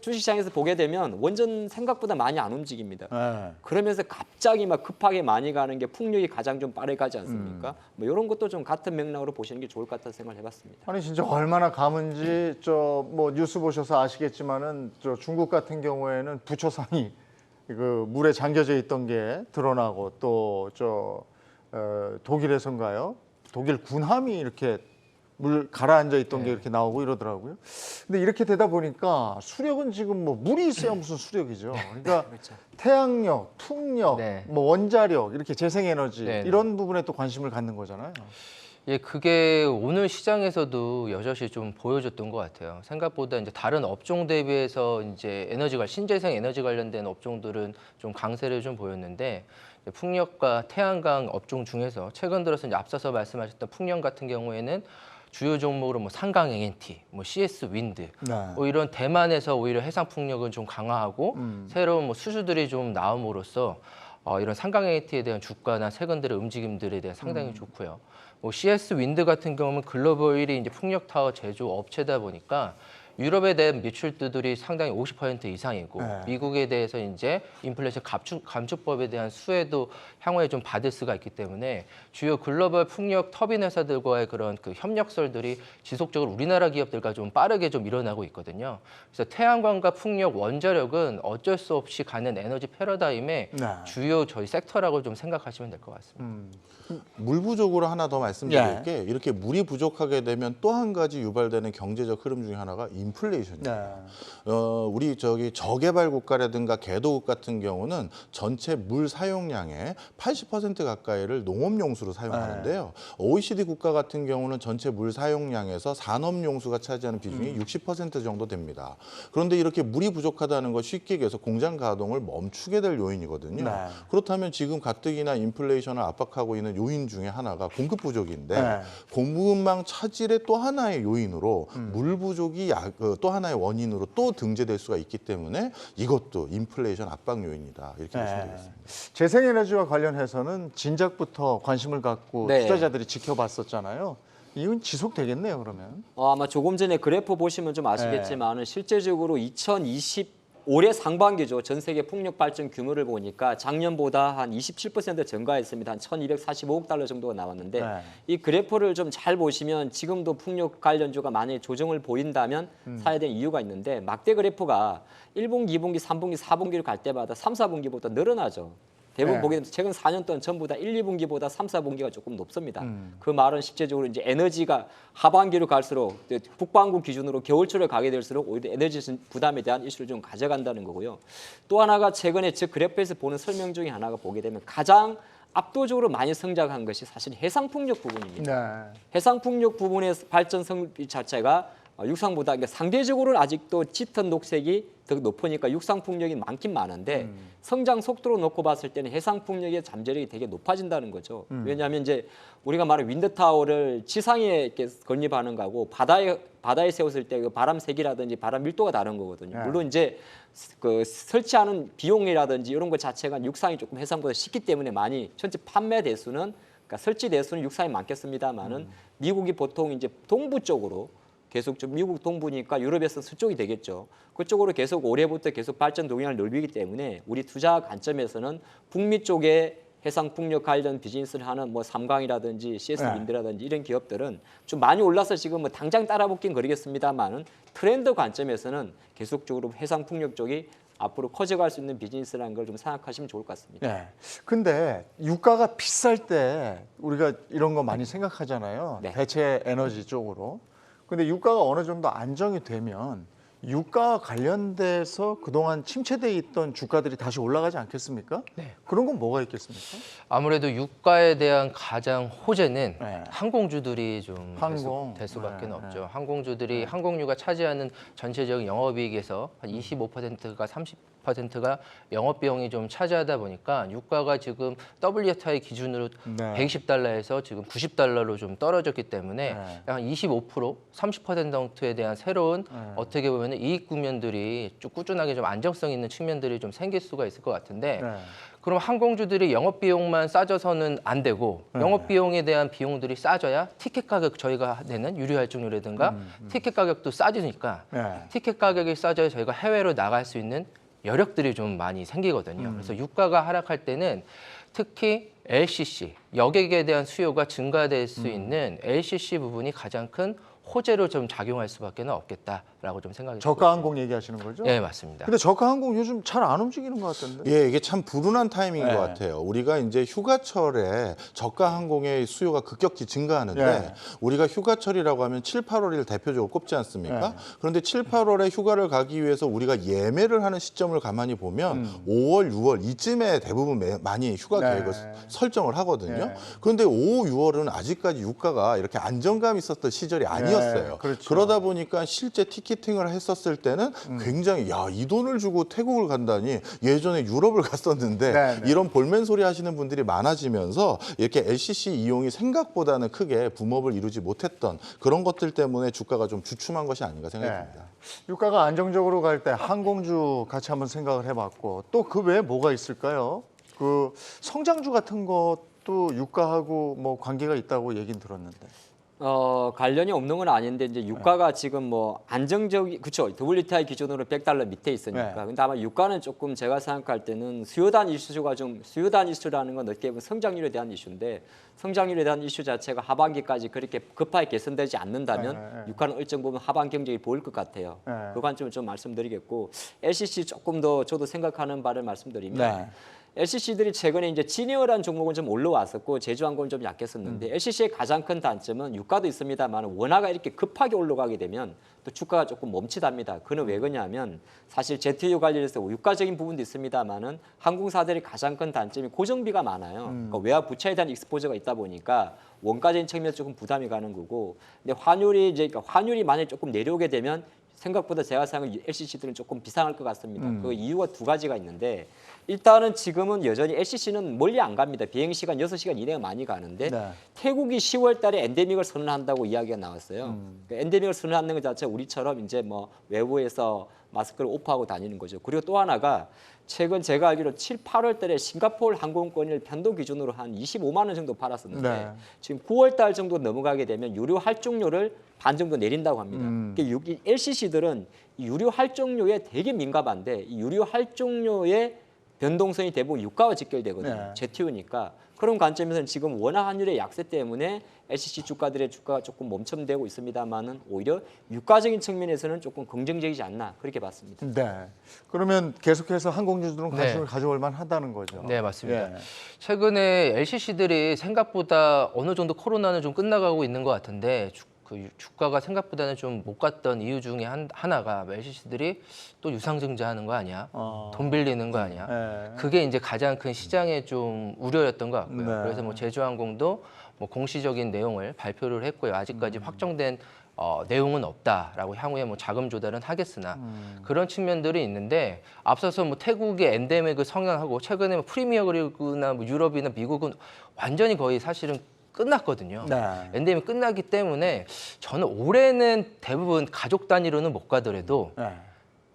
주식시장에서 보게 되면 원전 생각보다 많이 안 움직입니다. 그러면서 갑자기 막 급하게 많이 가는 게 풍력이 가장 좀 빠르게 가지 않습니까? 뭐 이런 것도 좀 같은 맥락으로 보시는 게 좋을 것 같다는 생각을 해봤습니다. 아니 진짜 얼마나 가문지 뭐 뉴스 보셔서 아시겠지만은 중국 같은 경우에는 부초산이 그 물에 잠겨져 있던 게 드러나고 또 독일에선가요? 독일 군함이 이렇게 물 가라앉아 있던 게 이렇게 나오고 이러더라고요. 근데 이렇게 되다 보니까 수력은 지금 뭐 물이 있어야 무슨 수력이죠. 그러니까 그렇죠. 태양력, 풍력, 뭐 원자력 이렇게 재생에너지 이런 부분에 또 관심을 갖는 거잖아요. 예, 그게 오늘 시장에서도 여전히 좀 보여줬던 것 같아요. 생각보다 이제 다른 업종 대비해서 이제 신재생 에너지 관련된 업종들은 좀 강세를 좀 보였는데 풍력과 태양광 업종 중에서 최근 들어서 이제 앞서서 말씀하셨던 풍력 같은 경우에는 주요 종목으로 뭐 상강 NT, 뭐 CS 윈드, 뭐 이런 대만에서 오히려 해상 풍력은 좀 강화하고 새로운 뭐 수주들이 좀 나옴으로써 이런 상강 NT에 대한 주가나 최근들의 움직임들에 대해 상당히 좋고요. 뭐 CS 윈드 같은 경우는 글로벌 1위 이제 풍력 타워 제조 업체다 보니까 유럽에 대한 매출들이 상당히 50% 이상이고 미국에 대해서 이제 인플레이션 감축법에 대한 수혜도 향후에 좀 받을 수가 있기 때문에 주요 글로벌 풍력 터빈 회사들과의 그런 그 협력설들이 지속적으로 우리나라 기업들과 좀 빠르게 좀 일어나고 있거든요. 그래서 태양광과 풍력, 원자력은 어쩔 수 없이 가는 에너지 패러다임의 주요 저희 섹터라고 좀 생각하시면 될 것 같습니다. 물 부족으로 하나 더 말씀드릴 게 이렇게 물이 부족하게 되면 또 한 가지 유발되는 경제적 흐름 중에 하나가 인플레이션이에요. 우리 저개발 국가라든가 개도국 같은 경우는 전체 물 사용량의 80% 가까이를 농업용수로 사용하는데요. OECD 국가 같은 경우는 전체 물 사용량에서 산업용수가 차지하는 비중이 60% 정도 됩니다. 그런데 이렇게 물이 부족하다는 것 쉽게 얘기해서 공장 가동을 멈추게 될 요인이거든요. 그렇다면 지금 가뜩이나 인플레이션을 압박하고 있는 요인 중에 하나가 공급 부족인데 공급망 차질의 또 하나의 요인으로 물 부족이 또 하나의 원인으로 또 등재될 수가 있기 때문에 이것도 인플레이션 압박 요인이다 이렇게 보시면 되겠습니다. 재생에너지와 관련해서는 진작부터 관심을 갖고 네. 투자자들이 지켜봤었잖아요. 이건 지속되겠네요, 그러면. 아마 조금 전에 그래프 보시면 좀 아시겠지만은 실제적으로 2020 올해 상반기죠. 전 세계 풍력 발전 규모를 보니까 작년보다 한 27% 증가했습니다. 한 1,245억 달러 정도가 나왔는데 네. 이 그래프를 좀 잘 보시면 지금도 풍력 관련주가 만약에 조정을 보인다면 사야 되는 이유가 있는데 막대 그래프가 1분기, 2분기, 3분기, 4분기를 갈 때마다 3, 4분기보다 늘어나죠. 대부분 네. 보게 되면 최근 4년 동안 전부 다 1, 2분기보다 3, 4분기가 조금 높습니다. 그 말은 실제적으로 이제 에너지가 하반기로 갈수록 북반구 기준으로 겨울철에 가게 될수록 오히려 에너지 부담에 대한 이슈를 좀 가져간다는 거고요. 또 하나가 최근에 즉 그래프에서 보는 설명 중에 하나가 보게 되면 가장 압도적으로 많이 성장한 것이 사실 해상풍력 부분입니다. 네. 해상풍력 부분의 발전 성비 자체가 육상보다 그러니까 상대적으로는 아직도 짙은 녹색이 더 높으니까 육상풍력이 많긴 많은데 성장 속도로 놓고 봤을 때는 해상풍력의 잠재력이 되게 높아진다는 거죠. 왜냐하면 이제 우리가 말하는 윈드타워를 지상에 이렇게 건립하는 거하고 바다에 세웠을 때 그 바람 색이라든지 바람 밀도가 다른 거거든요. 네. 물론 이제 그 설치하는 비용이라든지 이런 것 자체가 육상이 조금 해상보다 쉽기 때문에 많이 전체 판매 대수는 그러니까 설치 대수는 육상이 많겠습니다만은 미국이 보통 이제 동부 쪽으로 계속 좀 미국 동부니까 유럽에서 서쪽이 되겠죠. 그쪽으로 계속 올해부터 계속 발전 동향을 넓히기 때문에 우리 투자 관점에서는 북미 쪽에 해상 풍력 관련 비즈니스를 하는 뭐 삼강이라든지 CS 윈드라든지 이런 기업들은 좀 많이 올라서 지금 뭐 당장 따라붙긴 그러겠습니다만은 트렌드 관점에서는 계속적으로 해상 풍력 쪽이 앞으로 커져갈 수 있는 비즈니스라는 걸 좀 생각하시면 좋을 것 같습니다. 네. 근데 유가가 비쌀 때 우리가 이런 거 많이 생각하잖아요. 네. 대체 에너지 쪽으로. 근데 유가가 어느 정도 안정이 되면 유가와 관련돼서 그동안 침체돼 있던 주가들이 다시 올라가지 않겠습니까? 네. 그런 건 뭐가 있겠습니까? 아무래도 유가에 대한 가장 호재는 네. 항공주들이 좀 항공. 될 수밖에 네, 없죠. 항공주들이 항공유가 차지하는 전체적인 영업이익에서 한 25%가 30%가 영업비용이 좀 차지하다 보니까 유가가 지금 WTI 기준으로 네. 120달러에서 지금 90달러로 좀 떨어졌기 때문에 네. 약 25%, 30% 정도에 대한 새로운 네. 어떻게 보면 이익 국면들이 좀 꾸준하게 좀 안정성 있는 측면들이 좀 생길 수가 있을 것 같은데 네. 그럼 항공주들이 영업비용만 싸져서는 안 되고 영업비용에 대한 비용들이 싸져야 티켓 가격 저희가 내는 유료 할증료라든가 티켓 가격도 싸지니까 네. 티켓 가격이 싸져야 저희가 해외로 나갈 수 있는 여력들이 좀 많이 생기거든요. 그래서 유가가 하락할 때는 특히 LCC, 여객에 대한 수요가 증가될 수 있는 LCC 부분이 가장 큰 호재로 좀 작용할 수밖에 없겠다라고 좀 생각이 저가 항공 얘기하시는 거죠? 네, 맞습니다. 근데 저가 항공 요즘 잘 안 움직이는 것 같던데. 예, 이게 참 불운한 타이밍인 네. 것 같아요. 우리가 이제 휴가철에 저가 항공의 수요가 급격히 증가하는데 네. 우리가 휴가철이라고 하면 7, 8월을 대표적으로 꼽지 않습니까? 네. 그런데 7, 8월에 휴가를 가기 위해서 우리가 예매를 하는 시점을 가만히 보면 5월, 6월 이쯤에 대부분 많이 휴가 네. 계획을 설정을 하거든요. 네. 그런데 5, 6월은 아직까지 유가가 이렇게 안정감 있었던 시절이 아니었어요. 그렇죠. 그러다 보니까 실제 티켓팅을 했었을 때는 굉장히 야, 이 돈을 주고 태국을 간다니 예전에 유럽을 갔었는데 네, 네. 이런 볼멘 소리 하시는 분들이 많아지면서 이렇게 LCC 이용이 생각보다는 크게 붐업을 이루지 못했던 그런 것들 때문에 주가가 좀 주춤한 것이 아닌가 생각됩니다. 유가가 안정적으로 갈 때 항공주 같이 한번 생각을 해봤고 또 그 외에 뭐가 있을까요? 그 성장주 같은 것도 유가하고 뭐 관계가 있다고 얘긴 들었는데. 관련이 없는 건 아닌데 이제 유가가 지금 뭐 안정적이 그렇죠. WTI 기준으로 100달러 밑에 있으니까. 네. 근데 아마 유가는 조금 제가 생각할 때는 수요단 이슈라는 건 어떻게 보면 성장률에 대한 이슈인데 성장률에 대한 이슈 자체가 하반기까지 그렇게 급하게 개선되지 않는다면 네. 유가는 일정 부분 하반 경쟁이 보일 것 같아요. 네. 그 관점을 좀 말씀드리겠고 LCC 조금 더 저도 생각하는 바를 말씀드리면 네. LCC들이 최근에 이제 지니어라는 종목은 좀 올라왔었고 제주항공은 좀 약했었는데 LCC의 가장 큰 단점은 유가도 있습니다만 원화가 이렇게 급하게 올라가게 되면 또 주가가 조금 멈칫합니다. 그는 왜 그러냐면 사실 제트유 관련해서 유가적인 부분도 있습니다만은 항공사들이 가장 큰 단점이 고정비가 많아요. 그러니까 외화 부채에 대한 익스포저가 있다 보니까 원가적인 측면에서 조금 부담이 가는 거고 근데 환율이 만약에 조금 내려오게 되면 생각보다 제가 생각하는 LCC들은 조금 비상할 것 같습니다. 그 이유가 두 가지가 있는데 일단은 지금은 여전히 LCC는 멀리 안 갑니다. 비행 시간 6시간 이내가 많이 가는데 네. 태국이 10월 달에 엔데믹을 선언한다고 이야기가 나왔어요. 그 엔데믹을 선언하는 것 자체가 우리처럼 이제 뭐 외부에서 마스크를 오프하고 다니는 거죠. 그리고 또 하나가 최근 제가 알기로 7, 8월 달에 싱가포르 항공권을 편도 기준으로 한 25만 원 정도 팔았었는데 네. 지금 9월 달 정도 넘어가게 되면 유료 할증료를 반 정도 내린다고 합니다. 그러니까 LCC들은 유료 할증료에 되게 민감한데 이 유료 할증료의 변동성이 대부분 유가와 직결되거든요. 네. 제티유니까. 그런 관점에서는 지금 원화 환율의 약세 때문에 LCC 주가들의 주가가 조금 멈춤되고 있습니다만은 오히려 유가적인 측면에서는 조금 긍정적이지 않나 그렇게 봤습니다. 네. 그러면 계속해서 항공주들은 네. 관심을 가져올 만하다는 거죠. 네, 맞습니다. 예. 최근에 LCC들이 생각보다 어느 정도 코로나는 좀 끝나가고 있는 것 같은데 그 주가가 생각보다는 좀 못 갔던 이유 중에 하나가 LCC들이 또 유상증자하는 거 아니야? 돈 빌리는 거 아니야? 예. 그게 이제 가장 큰 시장의 좀 우려였던 것 같고요. 네. 그래서 뭐 제주항공도 뭐 공시적인 내용을 발표를 했고요. 아직까지 확정된 내용은 없다라고 향후에 뭐 자금 조달은 하겠으나 그런 측면들이 있는데 앞서서 뭐 태국의 엔데믹을 성향하고 최근에 뭐 프리미어 리그나 뭐 유럽이나 미국은 완전히 거의 사실은 끝났거든요. 네. 엔데믹 끝나기 때문에 저는 올해는 대부분 가족 단위로는 못 가더라도 네.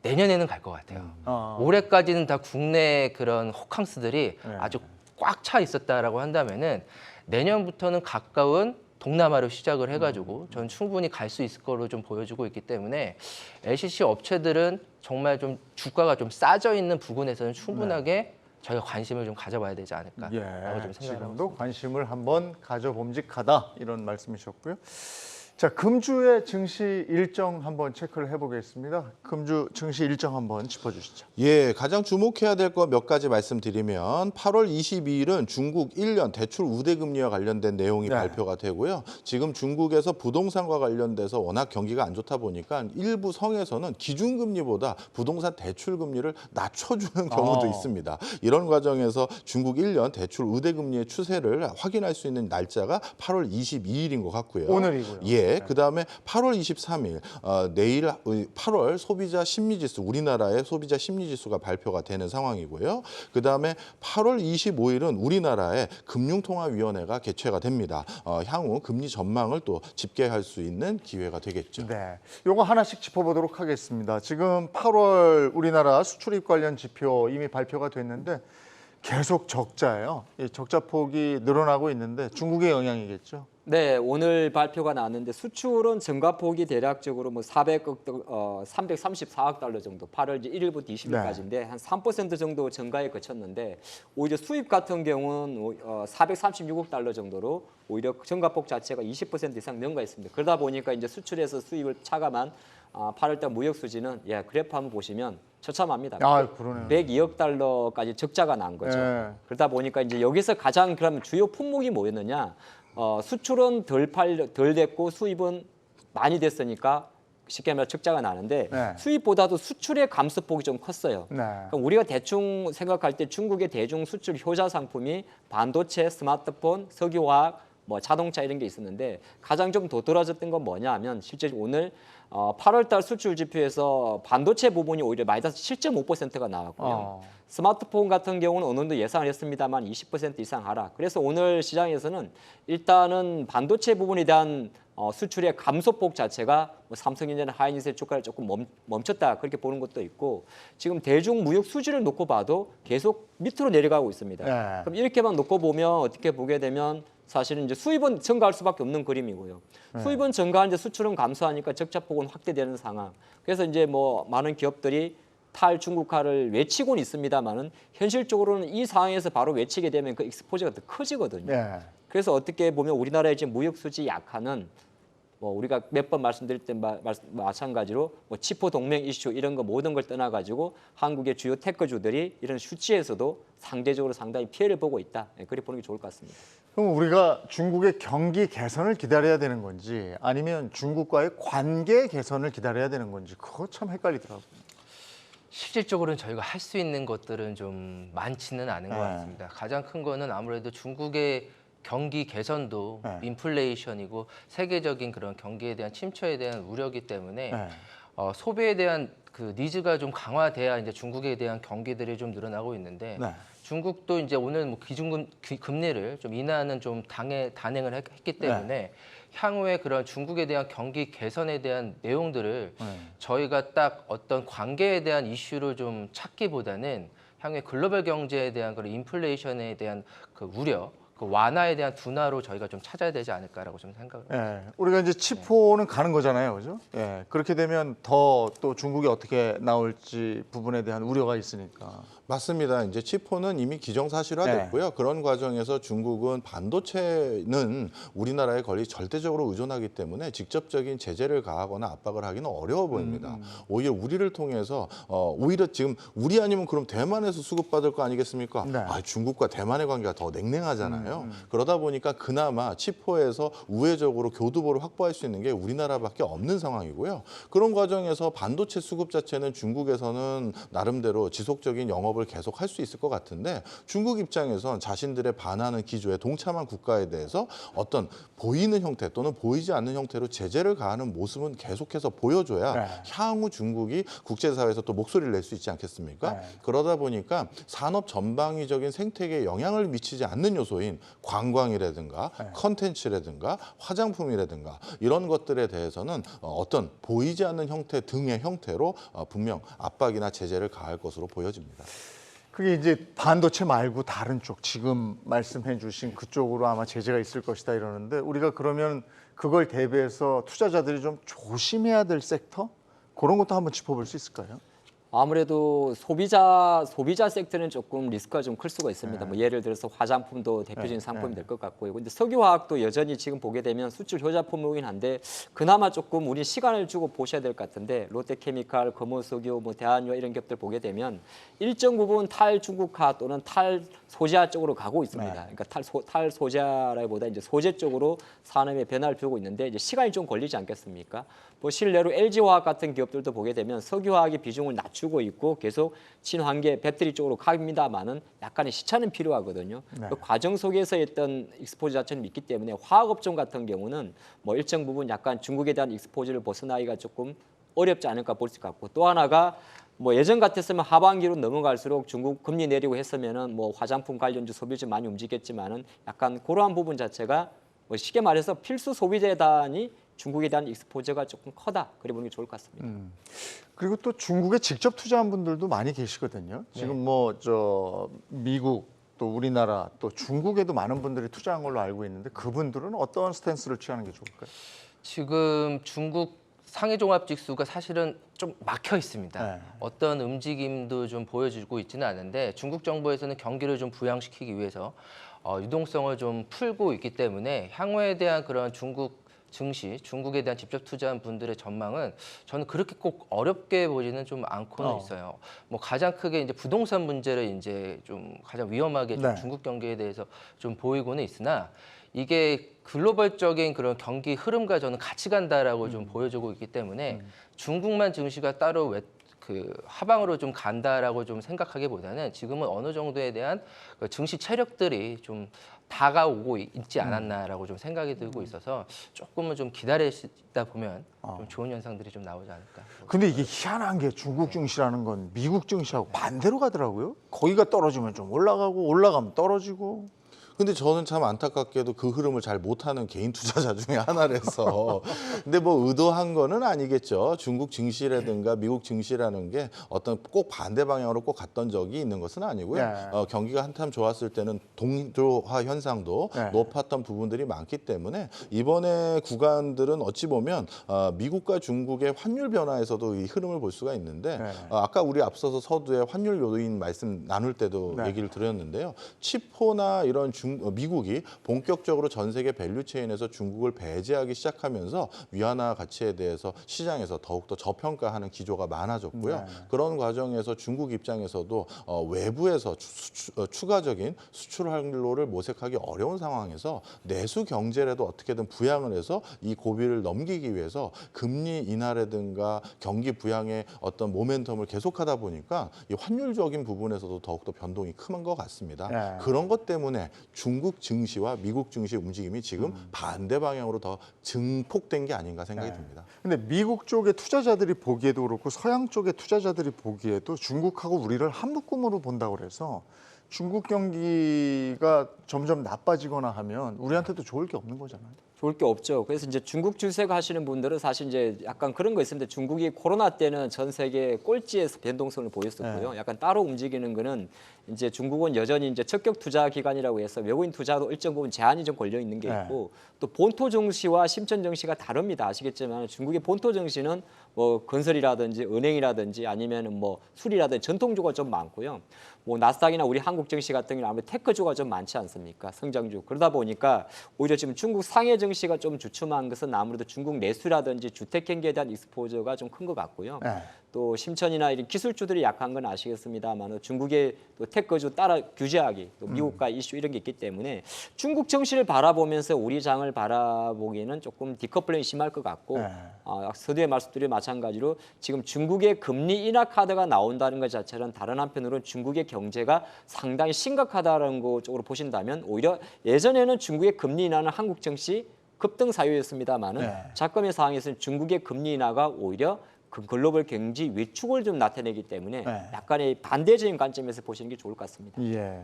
내년에는 갈 것 같아요. 어. 올해까지는 다 국내 그런 호캉스들이 네. 아주 꽉 차 있었다라고 한다면은 내년부터는 가까운 동남아로 시작을 해가지고 전 충분히 갈 수 있을 거로 좀 보여주고 있기 때문에 LCC 업체들은 정말 좀 주가가 좀 싸져 있는 부분에서는 충분하게 저희가 관심을 좀 가져봐야 되지 않을까라고 예. 좀 생각을 하고 지금도 관심을 한번 가져봄직하다 이런 말씀이셨고요. 자, 금주의 증시 일정 한번 체크를 해보겠습니다. 금주 증시 일정 한번 짚어주시죠. 예, 가장 주목해야 될 거 몇 가지 말씀드리면 8월 22일은 중국 1년 대출 우대 금리와 관련된 내용이 네. 발표가 되고요. 지금 중국에서 부동산과 관련돼서 워낙 경기가 안 좋다 보니까 일부 성에서는 기준금리보다 부동산 대출 금리를 낮춰주는 경우도 있습니다. 이런 과정에서 중국 1년 대출 우대 금리의 추세를 확인할 수 있는 날짜가 8월 22일인 것 같고요. 오늘이고요. 예, 그다음에 8월 23일 내일 8월 소비자 심리지수 우리나라의 소비자 심리지수가 발표가 되는 상황이고요. 그다음에 8월 25일은 우리나라의 금융통화위원회가 개최가 됩니다. 향후 금리 전망을 또 집계할 수 있는 기회가 되겠죠. 네, 요거 하나씩 짚어보도록 하겠습니다. 지금 8월 우리나라 수출입 관련 지표 이미 발표가 됐는데 계속 적자예요. 이 적자 폭이 늘어나고 있는데 중국의 영향이겠죠. 네, 오늘 발표가 나왔는데 수출은 증가폭이 대략적으로 뭐 334억 달러 정도, 8월 이제 1일부터 20일까지인데 한 3% 정도 증가에 그쳤는데 오히려 수입 같은 경우는 436억 달러 정도로 오히려 증가폭 자체가 20% 이상 능가했습니다. 그러다 보니까 이제 수출에서 수입을 차감한 8월달 무역 수지는 그래프 한번 보시면 처참합니다. 아, 그러네요. 102억 달러까지 적자가 난 거죠. 네. 그러다 보니까 이제 여기서 가장 그러면 주요 품목이 뭐였느냐? 수출은 덜 됐고 수입은 많이 됐으니까 쉽게 말해 적자가 나는데 네. 수입보다도 수출의 감소폭이 좀 컸어요. 네. 그러니까 우리가 대충 생각할 때 중국의 대중 수출 효자 상품이 반도체, 스마트폰, 석유화학, 뭐 자동차 이런 게 있었는데 가장 좀 도드라졌던 건 뭐냐 하면 실제 오늘 8월달 수출 지표에서 반도체 부분이 오히려 마이너스 7.5%가 나왔고요. 스마트폰 같은 경우는 어느 정도 예상을 했습니다만 20% 이상 하락. 그래서 오늘 시장에서는 일단은 반도체 부분에 대한 수출의 감소폭 자체가 뭐 삼성전자나 하이닉스의 주가를 조금 멈췄다 그렇게 보는 것도 있고 지금 대중 무역 수지를 놓고 봐도 계속 밑으로 내려가고 있습니다. 네. 그럼 이렇게만 놓고 보면 어떻게 보게 되면 사실은 이제 수입은 증가할 수밖에 없는 그림이고요. 수입은 증가하는데 수출은 감소하니까 적자폭은 확대되는 상황. 그래서 이제 뭐 많은 기업들이 탈중국화를 외치고는 있습니다만은 현실적으로는 이 상황에서 바로 외치게 되면 그 익스포저가 더 커지거든요. 네. 그래서 어떻게 보면 우리나라의 지금 무역 수지 약화는 뭐 우리가 몇 번 말씀드릴 때 마찬가지로 뭐 치포 동맹 이슈 이런 거 모든 걸 떠나 가지고 한국의 주요 테크주들이 이런 수치에서도 상대적으로 상당히 피해를 보고 있다. 그렇게 보는 게 좋을 것 같습니다. 그럼 우리가 중국의 경기 개선을 기다려야 되는 건지 아니면 중국과의 관계 개선을 기다려야 되는 건지 그거 참 헷갈리더라고요. 실질적으로는 저희가 할 수 있는 것들은 좀 많지는 않은 것 같습니다. 가장 큰 거는 아무래도 중국의 경기 개선도 인플레이션이고 세계적인 그런 경기에 대한 침체에 대한 우려이기 때문에 소비에 대한 그 니즈가 좀 강화돼야 이제 중국에 대한 경기들이 좀 늘어나고 있는데 네. 중국도 이제 오늘 뭐 기준금 금리를 좀 인하는 좀 단행을 했기 때문에 향후에 그런 중국에 대한 경기 개선에 대한 내용들을 저희가 딱 어떤 관계에 대한 이슈로 좀 찾기보다는 향후에 글로벌 경제에 대한 그런 인플레이션에 대한 그 우려, 그 완화에 대한 둔화로 저희가 좀 찾아야 되지 않을까라고 좀 생각을 합니다. 예, 우리가 이제 치포는 가는 거잖아요, 그죠? 예, 그렇게 되면 더 또 중국이 어떻게 나올지 부분에 대한 우려가 있으니까. 맞습니다. 이제 치포는 이미 기정사실화됐고요. 그런 과정에서 중국은 반도체는 우리나라에 거의 절대적으로 의존하기 때문에 직접적인 제재를 가하거나 압박을 하기는 어려워 보입니다. 오히려 우리를 통해서 오히려 지금 우리 아니면 그럼 대만에서 수급받을 거 아니겠습니까? 네. 중국과 대만의 관계가 더 냉랭하잖아요. 그러다 보니까 그나마 치포에서 우회적으로 교두보를 확보할 수 있는 게 우리나라밖에 없는 상황이고요. 그런 과정에서 반도체 수급 자체는 중국에서는 나름대로 지속적인 영업을 계속 할 수 있을 것 같은데 중국 입장에선 자신들의 반하는 기조에 동참한 국가에 대해서 어떤 보이는 형태 또는 보이지 않는 형태로 제재를 가하는 모습은 계속해서 보여줘야 향후 중국이 국제사회에서 또 목소리를 낼 수 있지 않겠습니까? 그러다 보니까 산업 전방위적인 생태계에 영향을 미치지 않는 요소인 관광이라든가 컨텐츠라든가 화장품이라든가 이런 것들에 대해서는 어떤 보이지 않는 형태 등의 형태로 분명 압박이나 제재를 가할 것으로 보여집니다. 그게 이제 반도체 말고 다른 쪽 지금 말씀해 주신 그쪽으로 아마 제재가 있을 것이다 이러는데 우리가 그러면 그걸 대비해서 투자자들이 좀 조심해야 될 섹터? 그런 것도 한번 짚어볼 수 있을까요? 아무래도 소비자 섹터는 조금 리스크가 좀 클 수가 있습니다. 뭐 예를 들어서 화장품도 대표적인 상품이 될 것 같고요. 근데 석유화학도 여전히 지금 보게 되면 수출 효자품이긴 한데 그나마 조금 우리 시간을 주고 보셔야 될 것 같은데 롯데케미칼, 금호석유, 뭐 대한유화 이런 기업들 보게 되면 일정 부분 탈중국화 또는 탈소재화 쪽으로 가고 있습니다. 그러니까 탈소재화라기보다 이제 소재 쪽으로 산업의 변화를 펴고 있는데 이제 시간이 좀 걸리지 않겠습니까? 뭐 실내로 LG화학 같은 기업들도 보게 되면 석유화학의 비중을 낮추고 있고 계속 친환경 배터리 쪽으로 갑니다만은 약간의 시차는 필요하거든요. 그 과정 속에서 어떤 익스포저 자체는 있기 때문에 화학업종 같은 경우는 뭐 일정 부분 약간 중국에 대한 익스포저를 벗어나기가 조금 어렵지 않을까 볼 수 있고 또 하나가 뭐 예전 같았으면 하반기로 넘어갈수록 중국 금리 내리고 했으면은 뭐 화장품 관련주 소비주 많이 움직였지만은 약간 그러한 부분 자체가 뭐 쉽게 말해서 필수 소비재 단위 중국에 대한 익스포저가 조금 커다. 그래 보는 게 좋을 것 같습니다. 그리고 또 중국에 직접 투자한 분들도 많이 계시거든요. 지금 뭐 저 미국 또 우리나라 또 중국에도 많은 분들이 투자한 걸로 알고 있는데 그분들은 어떤 스탠스를 취하는 게 좋을까요? 지금 중국 상해종합지수가 사실은 좀 막혀 있습니다. 네. 어떤 움직임도 좀 보여주고 있지는 않은데 중국 정부에서는 경기를 좀 부양시키기 위해서 유동성을 좀 풀고 있기 때문에 향후에 대한 그런 중국 증시, 중국에 대한 직접 투자한 분들의 전망은 저는 그렇게 꼭 어렵게 보지는 좀 않고는 있어요. 뭐 가장 크게 이제 부동산 문제를 이제 좀 가장 위험하게 좀 중국 경기에 대해서 좀 보이고는 있으나 이게 글로벌적인 그런 경기 흐름과 저는 같이 간다라고 좀 보여주고 있기 때문에 중국만 증시가 따로 그 하방으로 좀 간다라고 좀 생각하기보다는 지금은 어느 정도에 대한 그 증시 체력들이 좀 다가오고 있지 않았나라고 좀 생각이 들고 있어서 조금은 좀 기다리다 보면 좀 좋은 현상들이 좀 나오지 않을까. 근데 이게 희한한 게 중국 증시라는 건 미국 증시하고 반대로 가더라고요. 거기가 떨어지면 좀 올라가고 올라가면 떨어지고. 근데 저는 참 안타깝게도 그 흐름을 잘 못하는 개인 투자자 중에 하나라서 근데 뭐 의도한 거는 아니겠죠. 중국 증시라든가 미국 증시라는 게 어떤 꼭 반대 방향으로 꼭 갔던 적이 있는 것은 아니고요. 경기가 한참 좋았을 때는 동조화 현상도 높았던 부분들이 많기 때문에 이번에 구간들은 어찌 보면 미국과 중국의 환율 변화에서도 이 흐름을 볼 수가 있는데 아까 우리 앞서서 서두에 환율 요인 말씀 나눌 때도 얘기를 드렸는데요. 치포나 이런 미국이 본격적으로 전 세계 밸류체인에서 중국을 배제하기 시작하면서 위안화 가치에 대해서 시장에서 더욱더 저평가하는 기조가 많아졌고요. 그런 과정에서 중국 입장에서도 외부에서 추가적인 수출 항로를 모색하기 어려운 상황에서 내수 경제라도 어떻게든 부양을 해서 이 고비를 넘기기 위해서 금리 인하라든가 경기 부양의 어떤 모멘텀을 계속하다 보니까 이 환율적인 부분에서도 더욱더 변동이 큰 것 같습니다. 그런 것 때문에 중국 증시와 미국 증시 움직임이 지금 반대 방향으로 더 증폭된 게 아닌가 생각이 듭니다. 근데 미국 쪽의 투자자들이 보기에도 그렇고 서양 쪽의 투자자들이 보기에도 중국하고 우리를 한 묶음으로 본다고 그래서 중국 경기가 점점 나빠지거나 하면 우리한테도 좋을 게 없는 거잖아요. 좋을 게 없죠. 그래서 이제 중국 주색 하시는 분들은 사실 이제 약간 그런 거 있습니다. 중국이 코로나 때는 전 세계 꼴찌에서 변동성을 보였었고요. 약간 따로 움직이는 거는 이제 중국은 여전히 이제 적격 투자 기관이라고 해서 외국인 투자도 일정 부분 제한이 좀 걸려 있는 게 있고 또 본토 증시와 심천 증시가 다릅니다. 아시겠지만 중국의 본토 증시는 뭐 건설이라든지 은행이라든지 아니면은 뭐 술이라든지 전통주가 좀 많고요. 뭐 나스닥이나 우리 한국 증시 같은 경우는 아무래도 테크주가 좀 많지 않습니까? 성장주. 그러다 보니까 오히려 지금 중국 상해 증시가 좀 주춤한 것은 아무래도 중국 내수라든지 주택 경기에 대한 익스포저가 좀 큰 것 같고요. 또 심천이나 이런 기술주들이 약한 건 아시겠습니다만 중국의 또 테크주 따라 규제하기, 또 미국과 이슈 이런 게 있기 때문에 중국 정시를 바라보면서 우리 장을 바라보기에는 조금 디커플링이 심할 것 같고 서두에 말씀드린 마찬가지로 지금 중국의 금리 인하 카드가 나온다는 것 자체는 다른 한편으로는 중국의 경제가 상당히 심각하다는 것 쪽으로 보신다면 오히려 예전에는 중국의 금리 인하는 한국 증시 급등 사유였습니다만은 작금의 상황에서는 중국의 금리 인하가 오히려 그 글로벌 경제 위축을 좀 나타내기 때문에 약간의 반대적인 관점에서 보시는 게 좋을 것 같습니다. 예.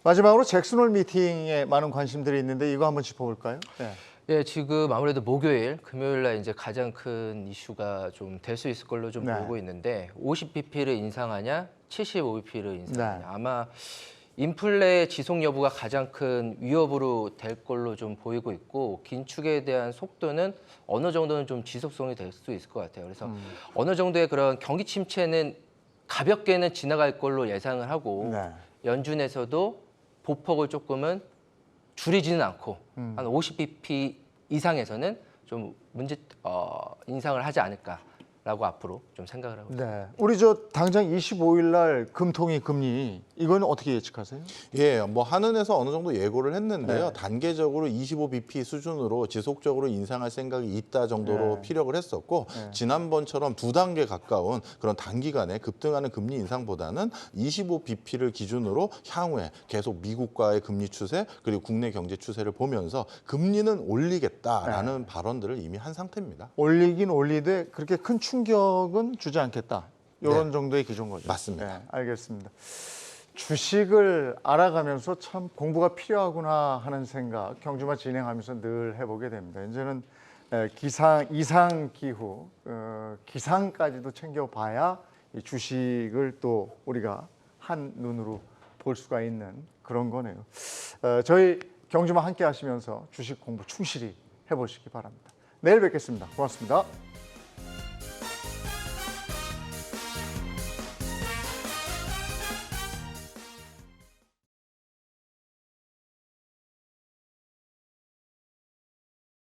마지막으로 잭슨홀 미팅에 많은 관심들이 있는데 이거 한번 짚어볼까요? 예, 지금 아무래도 목요일, 금요일 날 이제 가장 큰 이슈가 좀 될 수 있을 걸로 좀 보고 있는데 50bp를 인상하냐, 75bp를 인상하냐. 아마 인플레 지속 여부가 가장 큰 위협으로 될 걸로 좀 보이고 있고 긴축에 대한 속도는 어느 정도는 좀 지속성이 될 수 있을 것 같아요. 그래서 어느 정도의 그런 경기 침체는 가볍게는 지나갈 걸로 예상을 하고 연준에서도 보폭을 조금은 줄이지는 않고 한 50bp 이상에서는 좀 인상을 하지 않을까라고 앞으로 좀 생각을 하고 있습니다. 네. 우리 당장 25일 날 금통위 금리 이거는 어떻게 예측하세요? 예, 뭐 한은에서 어느 정도 예고를 했는데요. 단계적으로 25bp 수준으로 지속적으로 인상할 생각이 있다 정도로 피력을 했었고 지난번처럼 2단계 가까운 그런 단기간에 급등하는 금리 인상보다는 25bp를 기준으로 향후에 계속 미국과의 금리 추세 그리고 국내 경제 추세를 보면서 금리는 올리겠다라는 발언들을 이미 한 상태입니다. 올리긴 올리되 그렇게 큰 충격은 주지 않겠다. 이런 정도의 기조인 거죠. 맞습니다. 네, 알겠습니다. 주식을 알아가면서 참 공부가 필요하구나 하는 생각 경주마 진행하면서 늘 해보게 됩니다. 이제는 이상 기후 기상까지도 챙겨봐야 이 주식을 또 우리가 한 눈으로 볼 수가 있는 그런 거네요. 저희 경주마 함께 하시면서 주식 공부 충실히 해보시기 바랍니다. 내일 뵙겠습니다. 고맙습니다.